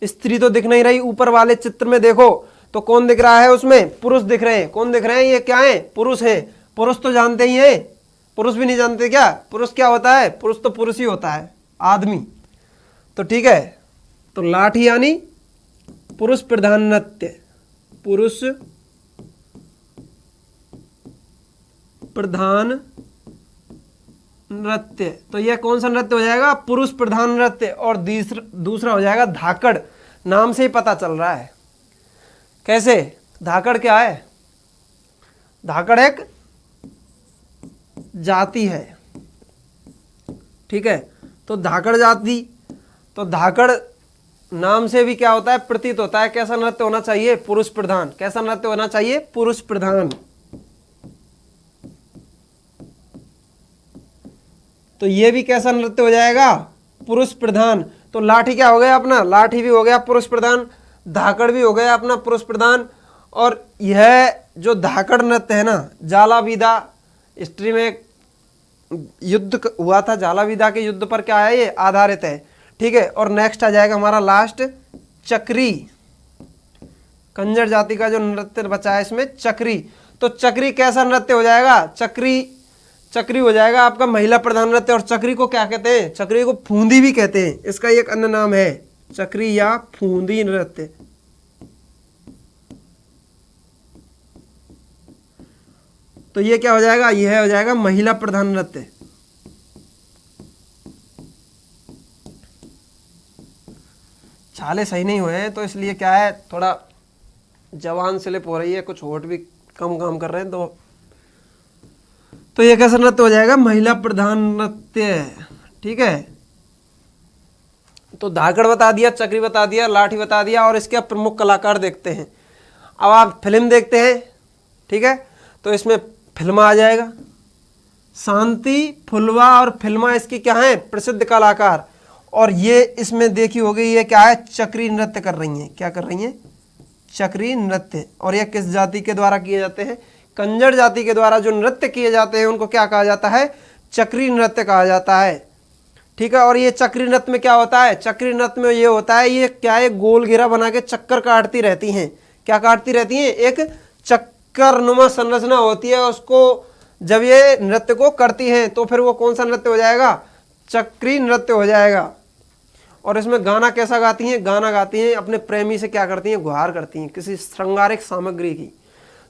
स्त्री तो दिख नहीं रही। ऊपर वाले चित्र में देखो तो कौन दिख रहा है, उसमें पुरुष दिख रहे हैं। कौन दिख रहे हैं, ये क्या है, पुरुष हैं। पुरुष तो जानते ही हैं, पुरुष भी नहीं जानते क्या, पुरुष क्या होता है, पुरुष तो पुरुष ही होता है, आदमी। तो ठीक है, तो लाठी यानी पुरुष प्रधान नृत्य, पुरुष प्रधान नृत्य। तो यह कौन सा नृत्य हो जाएगा, पुरुष प्रधान नृत्य। और दूसरा हो जाएगा धाकड़, नाम से ही पता चल रहा है। कैसे, धाकड़ क्या है, धाकड़ एक जाति है। ठीक है, तो धाकड़ जाति, तो धाकड़ नाम से भी क्या होता है, प्रतीत होता है कैसा नृत्य होना चाहिए, पुरुष प्रधान। कैसा नृत्य होना चाहिए, पुरुष प्रधान। तो ये भी कैसा नृत्य हो जाएगा, पुरुष प्रधान। तो लाठी क्या हो गया अपना, लाठी भी हो गया पुरुष प्रधान, धाकड़ भी हो गया अपना पुरुष प्रधान। और यह जो धाकड़ नृत्य है ना, जालाविदा हिस्ट्री में एक युद्ध हुआ था, जालाविदा के युद्ध पर क्या है, ये आधारित है। ठीक है, और नेक्स्ट आ जाएगा हमारा लास्ट, चक्री। कंजर जाति का जो नृत्य बचा है इसमें चक्री। तो चक्री कैसा नृत्य हो जाएगा, चक्री हो जाएगा आपका महिला प्रधान नृत्य। और चक्री को क्या कहते हैं, चक्री को फूंदी भी कहते हैं, इसका एक अन्य नाम है चक्री या फूंदी नृत्य। तो ये क्या हो जाएगा, यह हो जाएगा महिला प्रधान नृत्य। छाले सही नहीं हुए हैं तो इसलिए क्या है, थोड़ा जवान स्लिप हो रही है, कुछ होठ भी कम काम कर रहे हैं। तो ये कैसा नृत्य हो जाएगा, महिला प्रधान नृत्य। ठीक है, तो धाकड़ बता दिया, चक्री बता दिया, लाठी बता दिया, और इसके प्रमुख कलाकार देखते हैं। अब आप फिल्म देखते हैं, ठीक है, तो इसमें फिल्मा आ जाएगा, शांति फुलवा और फिल्मा इसकी क्या है, प्रसिद्ध कलाकार। और ये इसमें देखी होगी, ये क्या है, चक्री नृत्य कर रही हैं। क्या कर रही हैं, चक्री नृत्य। और ये किस जाति के द्वारा किए जाते हैं, कंजर जाति के द्वारा जो नृत्य किए जाते हैं उनको क्या कहा जाता है, चक्री नृत्य कहा जाता है। ठीक है, और ये चक्री नृत्य में क्या होता है, चक्री नृत्य में ये होता है, ये क्या है, गोल घेरा बना के चक्कर काटती रहती हैं। क्या काटती रहती हैं, एक चक्कर नुमा संरचना होती है, उसको जब ये नृत्य को करती हैं तो फिर वो कौन सा नृत्य हो जाएगा, चक्री नृत्य हो जाएगा। और इसमें गाना कैसा गाती हैं, गाना गाती हैं अपने प्रेमी से, क्या करती हैं, गुहार करती हैं किसी श्रृंगारिक सामग्री की।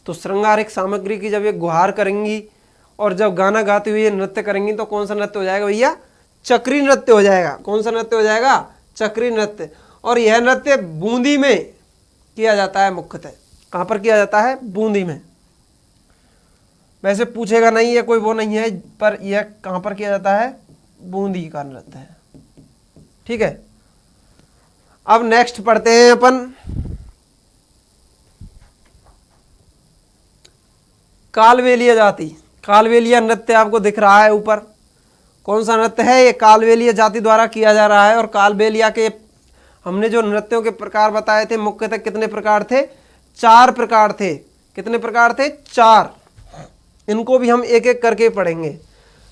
तो श्रृंगारिक सामग्री की जब ये गुहार करेंगी और जब गाना गाती हुई ये नृत्य करेंगी तो कौन सा नृत्य हो जाएगा भैया, चक्री नृत्य हो जाएगा। कौन सा नृत्य हो जाएगा, चक्री नृत्य। और यह नृत्य बूंदी में किया जाता है, मुख्यतः कहाँ पर किया जाता है, बूंदी में। वैसे पूछेगा नहीं, ये कोई वो नहीं है, पर यह कहाँ पर किया जाता है, बूंदी का नृत्य है। ठीक है, अब नेक्स्ट पढ़ते हैं अपन कालबेलिया जाति। कालबेलिया नृत्य आपको दिख रहा है ऊपर, कौन सा नृत्य है, ये कालबेलिया जाति द्वारा किया जा रहा है। और कालबेलिया के हमने जो नृत्यों के प्रकार बताए थे, मुख्यतः कितने प्रकार थे, 4 प्रकार थे। कितने प्रकार थे, 4। इनको भी हम एक एक करके पढ़ेंगे।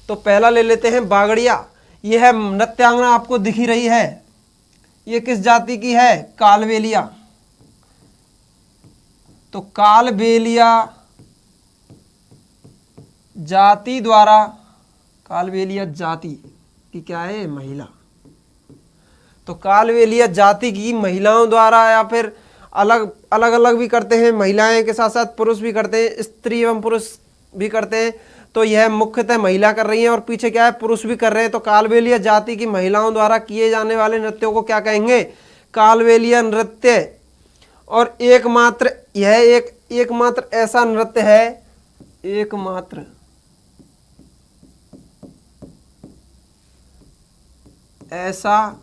तो पहला ले लेते हैं बागड़िया। यह है नृत्यांगना, आपको दिख ही रही है, ये किस जाति की है, कालबेलिया। तो कालबेलिया जाति द्वारा, कालबेलिया जाति की क्या है, महिला। तो कालबेलिया जाति की महिलाओं द्वारा, या फिर अलग अलग भी करते हैं, महिलाएं के साथ साथ पुरुष भी करते हैं, स्त्री एवं पुरुष भी करते हैं। तो यह मुख्यतः महिला कर रही है और पीछे क्या है, पुरुष भी कर रहे हैं। तो कालबेलिया जाति की महिलाओं द्वारा किए जाने वाले नृत्यों को क्या कहेंगे, कालबेलिया नृत्य, और यह एकमात्र ऐसा नृत्य है, एकमात्र ऐसा,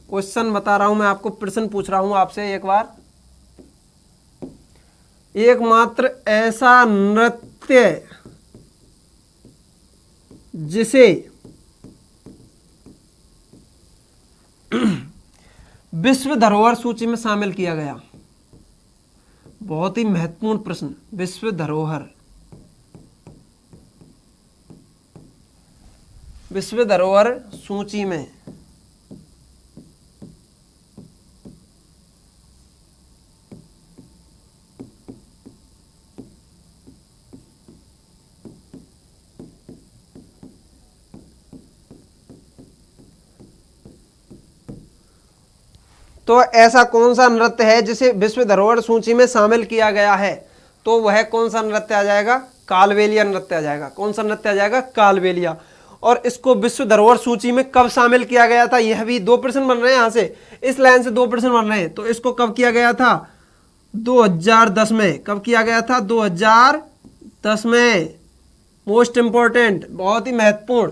क्वेश्चन बता रहा हूं मैं आपको, प्रश्न पूछ रहा हूं आपसे एक बार, एकमात्र ऐसा नृत्य जिसे विश्व धरोहर सूची में शामिल किया गया। बहुत ही महत्वपूर्ण प्रश्न, विश्व धरोहर सूची में तो ऐसा कौन सा नृत्य है जिसे विश्व धरोहर सूची में शामिल किया गया है? तो वह कौन सा नृत्य आ जाएगा? कालबेलिया नृत्य आ जाएगा। कौन सा नृत्य आ जाएगा? कालबेलिया। और इसको विश्व धरोहर सूची में कब शामिल किया गया था? यह भी दो प्रश्न बन रहे हैं, यहां से इस लाइन से दो प्रश्न बन रहे हैं। तो इसको कब किया गया था? 2010 में। कब किया गया था? 2010 में। मोस्ट इंपॉर्टेंट, बहुत ही महत्वपूर्ण।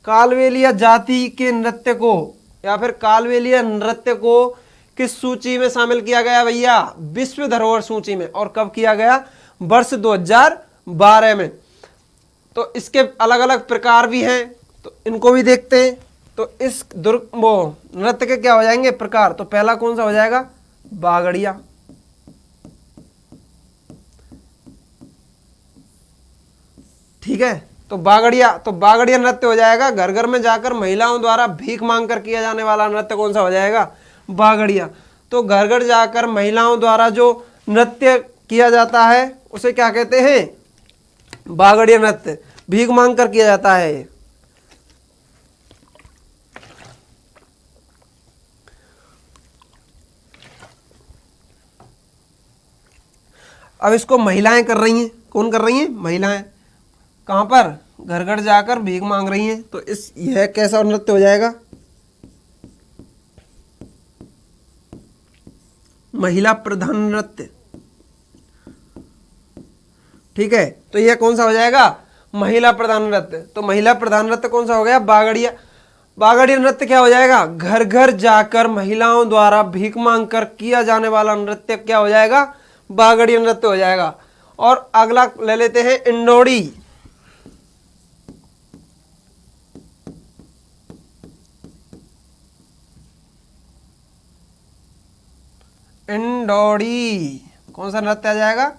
कालबेलिया जाति के नृत्य को या फिर कालबेलिया नृत्य को किस सूची में शामिल किया गया भैया? विश्व धरोहर सूची में। और कब किया गया? वर्ष 2012 में। तो इसके अलग अलग प्रकार भी हैं, तो इनको भी देखते हैं। तो इस नृत्य के क्या हो जाएंगे? प्रकार। तो पहला कौन सा हो जाएगा? बागड़िया। ठीक है, तो बागड़िया नृत्य हो जाएगा। घर घर में जाकर महिलाओं द्वारा भीख मांगकर किया जाने वाला नृत्य कौन सा हो जाएगा? बागड़िया। तो घर घर जाकर महिलाओं द्वारा जो नृत्य किया जाता है उसे क्या कहते हैं? बागड़िया नृत्य। भीख मांग कर किया जाता है। अब इसको महिलाएं कर रही हैं। कौन कर रही हैं? महिलाएं। कहां पर? घर घर जाकर भीख मांग रही हैं। तो यह कैसा नृत्य हो जाएगा? महिला प्रधान नृत्य। ठीक है, तो यह कौन सा हो जाएगा? महिला प्रधान नृत्य। तो महिला प्रधान नृत्य कौन सा हो गया? बागड़िया। बागड़िया नृत्य क्या हो जाएगा? घर घर जाकर महिलाओं द्वारा भीख मांग कर किया जाने वाला नृत्य क्या हो जाएगा? बागड़िया नृत्य हो जाएगा। और अगला ले लेते हैं इंडोड़ी। इंडोड़ी कौन सा नृत्य आ जाएगा?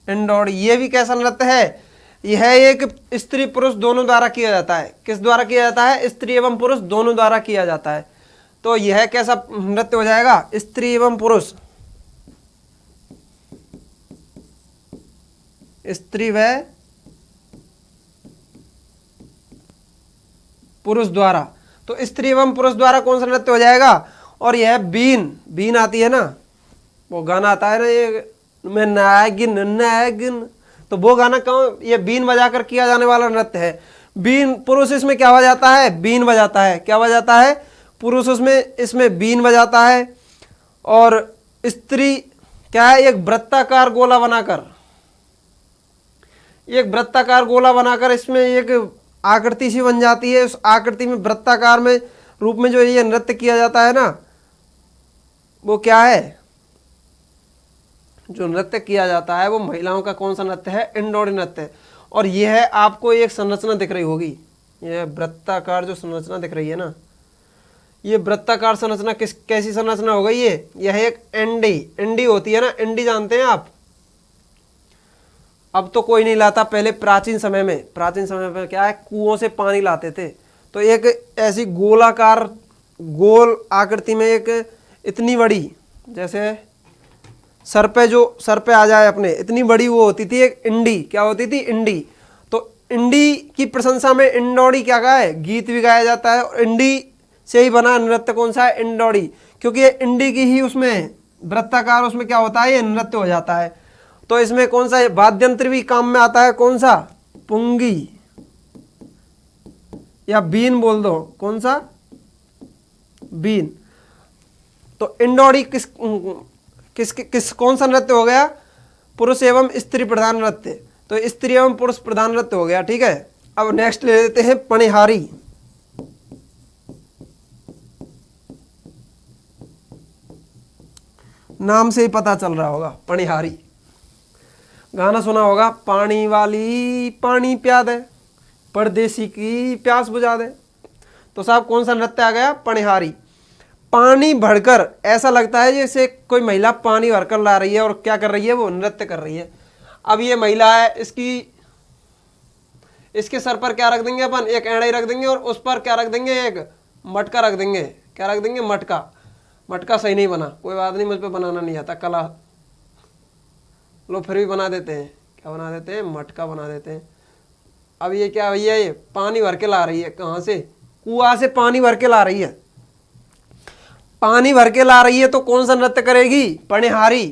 इंडोड़ी। ये भी कैसा नृत्य है? यह एक स्त्री पुरुष दोनों द्वारा किया जाता है। किस द्वारा किया जाता है? स्त्री एवं पुरुष दोनों द्वारा किया जाता है। तो यह कैसा नृत्य हो जाएगा? स्त्री एवं पुरुष, स्त्री व पुरुष द्वारा। तो स्त्री एवं पुरुष द्वारा कौन सा नृत्य हो जाएगा? और यह बीन आती है ना, वो गाना आता है ना, ये मैं नागिन, तो वो गाना कौन? ये बीन बजाकर किया जाने वाला नृत्य है। बीन पुरुष इसमें क्या बजाता है? बीन बजाता है। क्या बजाता है? पुरुष इसमें बीन बजाता है। और स्त्री क्या है? एक वृत्ताकार गोला बनाकर इसमें एक आकृति सी बन जाती है। उस आकृति में वृत्ताकार में रूप में जो ये नृत्य किया जाता है ना, वो क्या है? जो नृत्य किया जाता है वो महिलाओं का कौन सा नृत्य है? इंडोरी नृत्य। और यह है, आपको एक संरचना दिख रही होगी, यह वृत्ताकार जो संरचना दिख रही है ना, ये वृत्ताकार संरचना कैसी संरचना हो गई? यह एक इंडी होती है ना, इंडी जानते हैं आप? अब तो कोई नहीं लाता, पहले प्राचीन समय में क्या है? कुओं से पानी लाते थे। तो एक ऐसी गोलाकार गोल आकृति में एक इतनी बड़ी, जैसे सर पे आ जाए अपने, इतनी बड़ी वो होती थी एक इंडी। क्या होती थी? इंडी। तो इंडी की प्रशंसा में इंडोड़ी क्या गाए? गीत भी गाया जाता है। और इंडी से ही बना नृत्य कौन सा है? इंडोड़ी। क्योंकि ये इंडी की ही उसमें वृत्ताकार उसमें क्या होता है? ये नृत्य हो जाता है। तो इसमें कौन सा वाद्यंत्र भी काम में आता है? कौन सा? पुंगी या बीन बोल दो। कौन सा? बीन। तो इंडोरी किस कौन सा नृत्य हो गया? पुरुष एवं स्त्री प्रधान नृत्य। तो स्त्री एवं पुरुष प्रधान नृत्य हो गया, ठीक है। अब नेक्स्ट ले लेते हैं पणिहारी। नाम से ही पता चल रहा होगा, पणिहारी। गाना सुना होगा, पानी वाली पानी प्या दे, परदेसी की प्यास बुझा दे। तो साहब कौन सा नृत्य आ गया? पणिहारी। पानी भरकर, ऐसा लगता है जैसे कोई महिला पानी भरकर ला रही है और क्या कर रही है? वो नृत्य कर रही है। अब ये महिला है, इसके सर पर क्या रख देंगे अपन? एक एड़ई रख देंगे और उस पर क्या रख देंगे? एक मटका रख देंगे। क्या रख देंगे? मटका। मटका सही नहीं बना, कोई बात नहीं, मुझ पे बनाना नहीं आता, कला लो फिर भी बना देते हैं। क्या बना देते हैं? मटका बना देते हैं। अब ये क्या भैया? ये पानी भर के ला रही है। कहाँ से? कुआं से पानी भर के ला रही है। पानी भर के ला रही है तो कौन सा नृत्य करेगी? पणिहारी।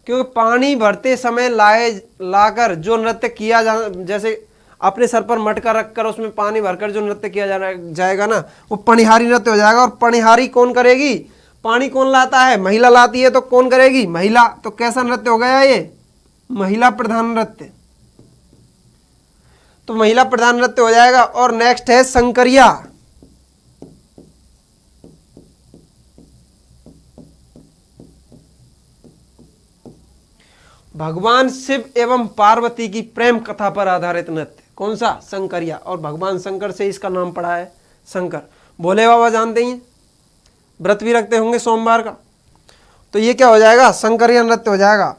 क्योंकि पानी भरते समय लाकर जो नृत्य किया जैसे अपने सर पर मटका रखकर उसमें पानी भरकर जो नृत्य किया जाएगा ना, वो पणिहारी नृत्य हो जाएगा। और पणिहारी कौन करेगी? पानी कौन लाता है? महिला लाती है। तो कौन करेगी? महिला। तो कैसा नृत्य हो गया ये? महिला प्रधान नृत्य। तो महिला प्रधान नृत्य हो जाएगा। और नेक्स्ट है शंकरिया। भगवान शिव एवं पार्वती की प्रेम कथा पर आधारित नृत्य। कौन सा? शंकरिया। और भगवान शंकर से इसका नाम पड़ा है शंकर। भोले बाबा जानते ही, व्रत भी रखते होंगे सोमवार का। तो ये क्या हो जाएगा? शंकरिया नृत्य हो जाएगा।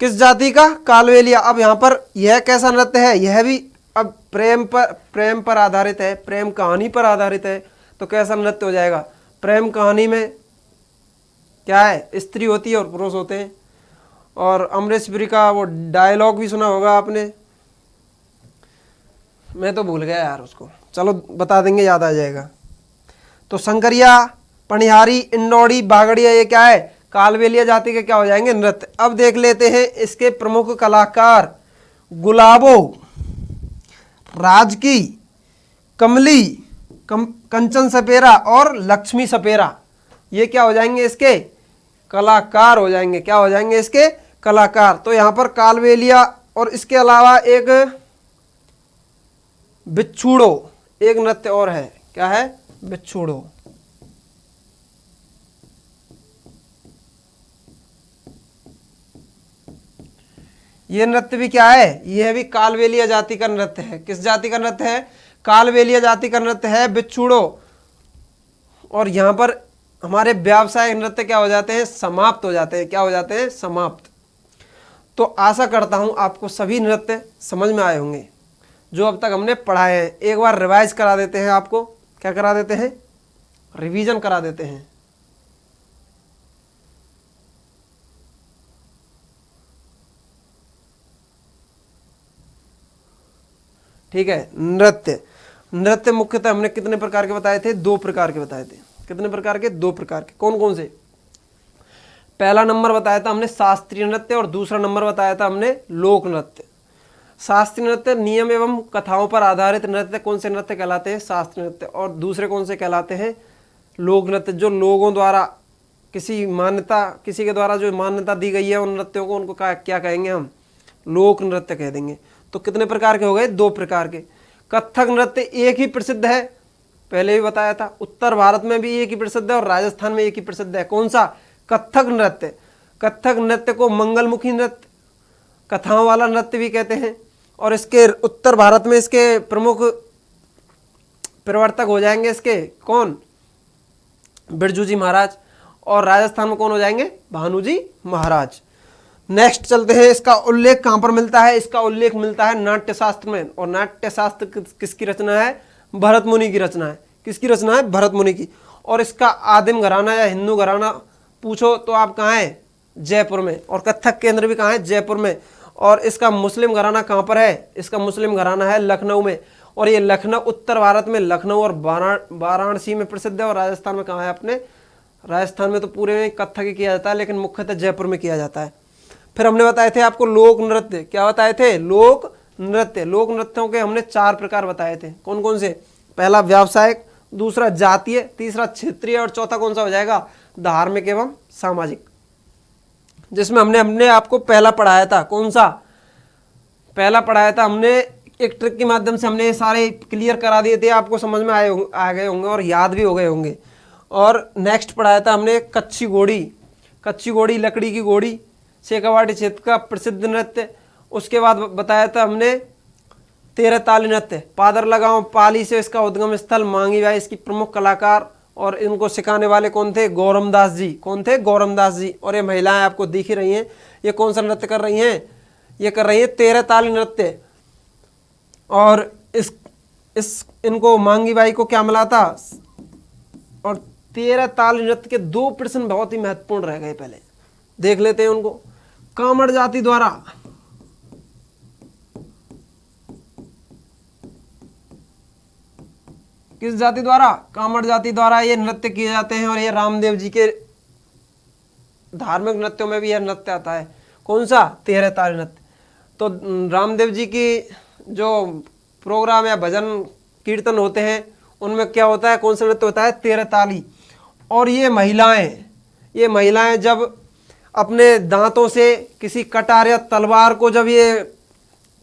किस जाति का? कालबेलिया। अब यहाँ पर यह कैसा नृत्य है? यह भी अब प्रेम पर आधारित है, प्रेम कहानी पर आधारित है। तो कैसा नृत्य हो जाएगा? प्रेम कहानी में क्या है? स्त्री होती है और पुरुष होते हैं। और अमरीश पुरी का वो डायलॉग भी सुना होगा आपने, मैं तो भूल गया यार उसको, चलो बता देंगे, याद आ जाएगा। तो शंकरिया, पणिहारी, इंडोरी, बागड़िया, ये क्या है? कालबेलिया जाति के क्या हो जाएंगे? नृत्य। अब देख लेते हैं इसके प्रमुख कलाकार। गुलाबो, राजकी, कमली, कंचन सपेरा और लक्ष्मी सपेरा, ये क्या हो जाएंगे? इसके कलाकार हो जाएंगे। क्या हो जाएंगे? इसके कलाकार। तो यहां पर कालबेलिया और इसके अलावा एक बिच्छूड़ो, एक नृत्य और है। क्या है? बिच्छूड़ो। ये नृत्य भी क्या है? यह भी कालबेलिया जाति का नृत्य है। किस जाति का नृत्य है? कालबेलिया जाति का नृत्य है बिच्छूड़ो। और यहां पर हमारे व्यावसायिक नृत्य क्या हो जाते हैं? समाप्त हो जाते हैं। क्या हो जाते हैं? समाप्त। तो आशा करता हूं आपको सभी नृत्य समझ में आए होंगे जो अब तक हमने पढ़ाए हैं। एक बार रिवाइज करा देते हैं आपको। क्या करा देते हैं? रिवीजन करा देते हैं। ठीक है। नृत्य मुख्यतः हमने कितने प्रकार के बताए थे? 2 प्रकार के बताए थे। कितने प्रकार के? 2 प्रकार के। कौन कौन से? पहला नंबर बताया था हमने शास्त्रीय नृत्य और दूसरा नंबर बताया था हमने लोक नृत्य। शास्त्रीय नृत्य नियम एवं कथाओं पर आधारित नृत्य कौन से नृत्य कहलाते हैं? शास्त्रीय नृत्य। और दूसरे कौन से कहलाते हैं? लोक नृत्य। जो लोगों द्वारा किसी के द्वारा जो मान्यता दी गई है उन नृत्यों को, उनको क्या कहेंगे हम? लोक नृत्य कह देंगे। तो कितने प्रकार के हो गए? 2 प्रकार के। कथक नृत्य एक ही प्रसिद्ध है, पहले भी बताया था। उत्तर भारत में भी एक ही प्रसिद्ध है और राजस्थान में एक ही प्रसिद्ध है। कौन सा? कथक नृत्य। कथक नृत्य को मंगलमुखी नृत्य, कथाओं वाला नृत्य भी कहते हैं। और इसके उत्तर भारत में इसके प्रमुख प्रवर्तक हो जाएंगे इसके कौन? बिरजू जी महाराज। और राजस्थान में कौन हो जाएंगे? भानु जी महाराज। नेक्स्ट चलते हैं। इसका उल्लेख कहां पर मिलता है? इसका उल्लेख मिलता है नाट्य शास्त्र में। और नाट्य शास्त्र किसकी रचना है? भरत मुनि की रचना है। किसकी रचना है? भरत मुनि की। और इसका आदिम घराना या हिंदू घराना पूछो तो आप कहाँ है? जयपुर में। और कथक केंद्र भी कहाँ है? जयपुर में। और इसका मुस्लिम घराना कहाँ पर है? इसका मुस्लिम घराना है लखनऊ में। और ये लखनऊ उत्तर भारत में लखनऊ और वाराणसी में प्रसिद्ध है। और राजस्थान में कहाँ है? अपने राजस्थान में तो पूरे में कथक ही किया जाता है, लेकिन मुख्यतः जयपुर में किया जाता है। फिर हमने बताए थे आपको लोक नृत्य। क्या बताए थे? लोक नृत्य। लोक नृत्यों के हमने 4 प्रकार बताए थे। कौन कौन से? पहला व्यावसायिक, दूसरा जातीय, तीसरा क्षेत्रीय और चौथा कौन सा हो जाएगा, धार्मिक एवं सामाजिक। जिसमें हमने अपने आपको पहला पढ़ाया था, कौन सा पहला पढ़ाया था हमने, एक ट्रिक के माध्यम से हमने ये सारे क्लियर करा दिए थे, आपको समझ में आ गए होंगे और याद भी हो गए होंगे। और नेक्स्ट पढ़ाया था हमने कच्ची घोड़ी, कच्ची घोड़ी लकड़ी की घोड़ी, शेखावाटी क्षेत्र का प्रसिद्ध नृत्य। उसके बाद बताया था हमने तेरह ताली नृत्य, पादरला गांव पाली से इसका उद्गम स्थल, मांगी बाई इसकी प्रमुख कलाकार, और इनको सिखाने वाले कौन थे, गौरमदास जी। कौन थे, गौरमदास जी। और ये महिलाएं आपको दिख ही रही हैं, ये कौन सा नृत्य कर रही हैं, ये कर रही हैं तेरह ताली नृत्य। और इस इनको मांगी बाई को क्या मिला था, और तेरह ताली नृत्य के दो प्रश्न बहुत ही महत्वपूर्ण रह गए, पहले देख लेते हैं उनको। कामड़ जाति द्वारा, किस जाति द्वारा, कामड़ जाति द्वारा ये नृत्य किए जाते हैं। और ये रामदेव जी के धार्मिक नृत्यों में भी यह नृत्य आता है, कौन सा, तेरह ताली नृत्य। तो रामदेव जी की जो प्रोग्राम या भजन कीर्तन होते हैं उनमें क्या होता है, कौन सा नृत्य होता है, तेरह ताली। और ये महिलाएं जब अपने दांतों से किसी कटार या तलवार को जब ये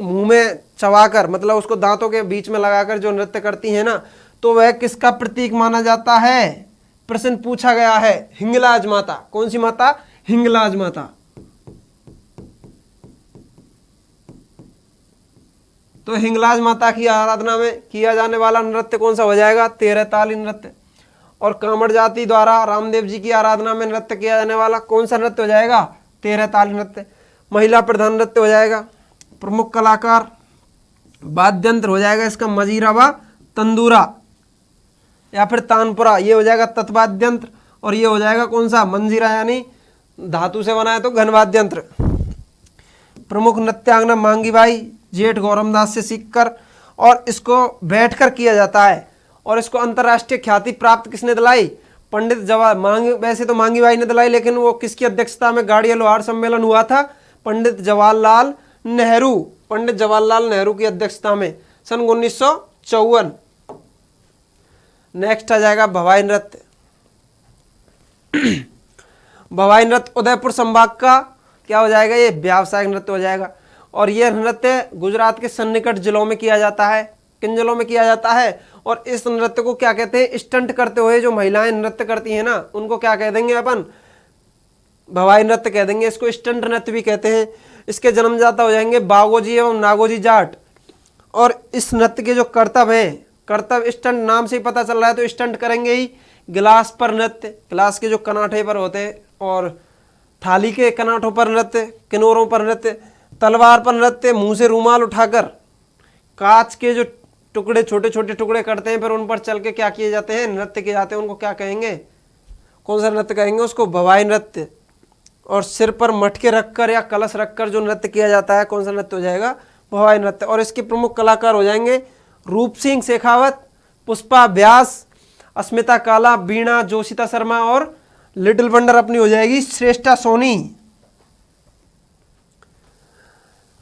मुंह में चबाकर, मतलब उसको दांतों के बीच में लगाकर जो नृत्य करती हैं ना, तो वह किसका प्रतीक माना जाता है, प्रश्न पूछा गया है, हिंगलाज माता। कौन सी माता, हिंगलाज माता। तो हिंगलाज माता की आराधना में किया जाने वाला नृत्य कौन सा हो जाएगा, तेरह ताली नृत्य। और कामड़ जाति द्वारा रामदेव जी की आराधना में नृत्य किया जाने वाला कौन सा नृत्य हो जाएगा, तेरह ताली नृत्य। महिला प्रधान नृत्य हो जाएगा। प्रमुख कलाकार, वाद्यंत्र हो जाएगा इसका मजीरा व तंदूरा या फिर तानपुरा, ये हो जाएगा तत्वाद्यंत्र। और ये हो जाएगा कौन सा, मंजीरा, यानी धातु से बना है तो घनवाद्यंत्र। प्रमुख नृत्यांगना मांगी बाई, जेठ गौरमदास से सीखकर, और इसको बैठकर किया जाता है। और इसको अंतर्राष्ट्रीय ख्याति प्राप्त किसने दिलाई, पंडित जवाहर, वैसे तो मांगी बाई ने दिलाई, लेकिन वो किसकी अध्यक्षता में गाड़िया लोहार सम्मेलन हुआ था, पंडित जवाहरलाल नेहरू, पंडित जवाहरलाल नेहरू की अध्यक्षता में सन 1954। नेक्स्ट आ जाएगा भवाई नृत्य। भवाई नृत्य उदयपुर संभाग का क्या हो जाएगा, ये व्यावसायिक नृत्य हो जाएगा। और यह नृत्य गुजरात के सन्निकट जिलों में किया जाता है। किन जिलों में किया जाता है, और इस नृत्य को क्या कहते हैं, स्टंट करते हुए जो महिलाएं नृत्य करती हैं ना, उनको क्या कह देंगे अपन, भवाई नृत्य कह देंगे। इसको स्टंट नृत्य भी कहते हैं। इसके जन्मदाता हो जाएंगे बागोजी एवं नागोजी जाट। और इस नृत्य के जो कर्तव्य हैं, कर्तव्य स्टंट नाम से ही पता चल रहा है, तो स्टंट करेंगे ही। गिलास पर नृत्य, गिलास के जो कनाठे पर होते हैं, और थाली के कनाठों पर नृत्य, किनोरों पर नृत्य, तलवार पर नृत्य, मुंह से रूमाल उठाकर कांच के जो टुकड़े, छोटे छोटे टुकड़े करते हैं, फिर उन पर चल के क्या किए जाते हैं, नृत्य किए जाते हैं। उनको क्या कहेंगे, कौन सा नृत्य कहेंगे, उसको भवाई नृत्य। और सिर पर मटके रखकर या कलश रखकर जो नृत्य किया जाता है, कौन सा नृत्य हो जाएगा, भवाई नृत्य। और इसके प्रमुख कलाकार हो जाएंगे रूप सिंह शेखावत, पुष्पा व्यास, अस्मिता काला, बीणा जोशिता शर्मा, और लिटिल वंडर अपनी हो जाएगी श्रेष्ठा सोनी।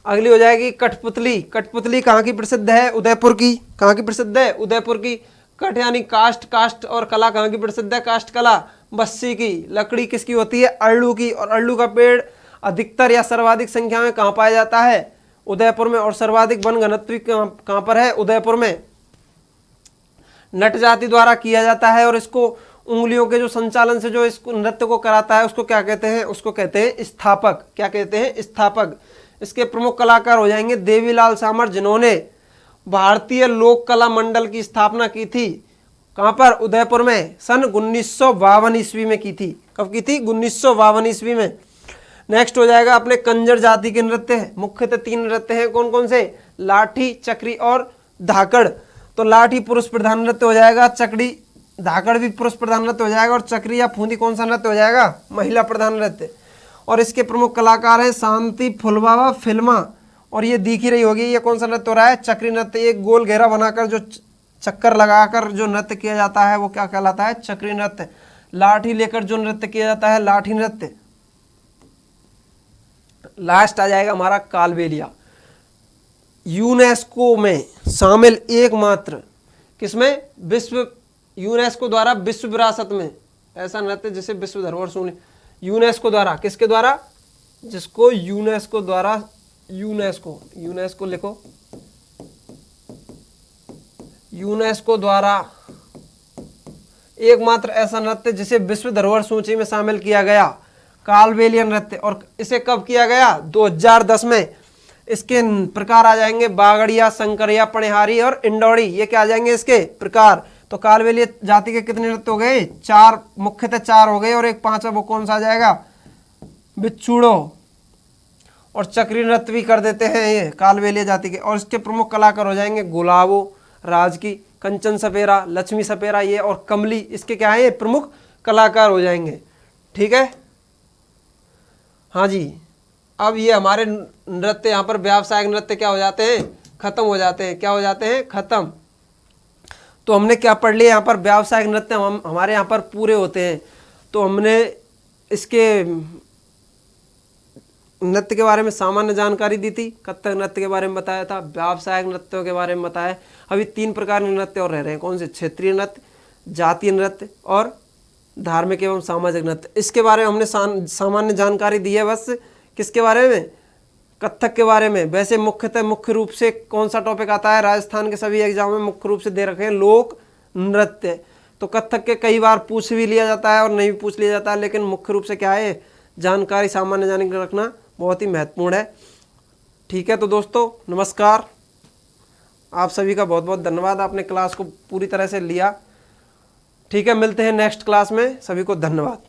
अगली हो जाएगी कठपुतली। कठपुतली कहाँ की प्रसिद्ध है, उदयपुर की। कहाँ की प्रसिद्ध है, उदयपुर की। कठ यानी काष्ठ, काष्ठ और कला कहाँ की प्रसिद्ध है, काष्ठ कला, बस्सी की। लकड़ी किसकी होती है, अरलू की। और अरलू का पेड़ अधिकतर या सर्वाधिक संख्या में कहाँ पाया जाता है, उदयपुर में। और सर्वाधिक वन घनत्व कहाँ पर है, उदयपुर में। नट जाति द्वारा किया जाता है, और इसको उंगलियों के जो संचालन से जो इस नृत्य को कराता है, उसको क्या कहते हैं, उसको कहते हैं स्थापक। क्या कहते हैं, स्थापक। इसके प्रमुख कलाकार हो जाएंगे देवीलाल सामर, जिन्होंने भारतीय लोक कला मंडल की स्थापना की थी। कहाँ पर, उदयपुर में, सन 1952 ईस्वी में की थी। कब की थी, 1952 ईस्वी में। नेक्स्ट हो जाएगा अपने कंजर जाति के नृत्य है। मुख्यतः 3 नृत्य हैं, कौन कौन से, लाठी, चक्री और धाकड़। तो लाठी पुरुष प्रधान नृत्य हो जाएगा, चक्री धाकड़ भी पुरुष प्रधान नृत्य हो जाएगा, और चक्री या फूंदी कौन सा नृत्य हो जाएगा, महिला प्रधान नृत्य। और इसके प्रमुख कलाकार हैं शांति फुलवा व फिल्मा। और ये दिख ही रही होगी, ये कौन सा नृत्य हो रहा है, चक्री नृत्य। एक गोल घेरा बनाकर जो चक्कर लगाकर जो नृत्य किया जाता है, वो क्या कहलाता है, चक्री नृत्य। लाठी लेकर जो नृत्य किया जाता है, लाठी नृत्य। लास्ट आ जाएगा हमारा कालबेलिया। यूनेस्को में शामिल एकमात्र, किसमें, विश्व यूनेस्को द्वारा विश्व विरासत में ऐसा नृत्य जिसे विश्व धरोहर सूची, यूनेस्को द्वारा, किसके द्वारा, जिसको यूनेस्को द्वारा, यूनेस्को लिखो, यूनेस्को द्वारा एकमात्र ऐसा नृत्य जिसे विश्व धरोहर सूची में शामिल किया गया, कालबेलिया नृत्य। और इसे कब किया गया, 2010 में। इसके प्रकार आ जाएंगे बागड़िया, शंकरिया, पणिहारी और इंडौड़ी, ये क्या आ जाएंगे इसके प्रकार। तो कालबेलिया जाति के कितने नृत्य हो गए, 4, मुख्यतः 4 हो गए, और एक 5वां वो कौन सा आ जाएगा, बिच्छूड़ो। और चक्री नृत्य भी कर देते हैं ये कालबेलिया जाति के। और इसके प्रमुख कलाकार हो जाएंगे गुलाबो, राजकी, कंचन सपेरा, लक्ष्मी सपेरा, ये और कमली, इसके क्या है, ये प्रमुख कलाकार हो जाएंगे। ठीक है, हाँ जी। अब ये हमारे नृत्य यहाँ पर व्यावसायिक नृत्य क्या हो जाते हैं, खत्म हो जाते हैं। क्या हो जाते हैं, खत्म। तो हमने क्या पढ़ लिया, यहाँ पर व्यावसायिक नृत्य हमारे यहाँ पर पूरे होते हैं। तो हमने इसके नृत्य के बारे में सामान्य जानकारी दी थी, कथक नृत्य के बारे में बताया था, व्यावसायिक नृत्यों के बारे में बताया। अभी 3 प्रकार के नृत्य और रह रहे हैं, कौन से, क्षेत्रीय नृत्य, जातीय नृत्य और धार्मिक एवं सामाजिक नृत्य। इसके बारे में हमने सामान्य जानकारी दी है बस। किसके बारे में, कथक के बारे में। वैसे मुख्य रूप से कौन सा टॉपिक आता है, राजस्थान के सभी एग्जाम में मुख्य रूप से दे रखे हैं लोक नृत्य। तो कथक के कई बार पूछ भी लिया जाता है और नहीं भी पूछ लिया जाता है, लेकिन मुख्य रूप से क्या है, जानकारी, सामान्य जानकारी रखना बहुत ही महत्वपूर्ण है। ठीक है, तो दोस्तों नमस्कार, आप सभी का बहुत बहुत धन्यवाद, आपने क्लास को पूरी तरह से लिया। ठीक है, मिलते हैं नेक्स्ट क्लास में, सभी को धन्यवाद।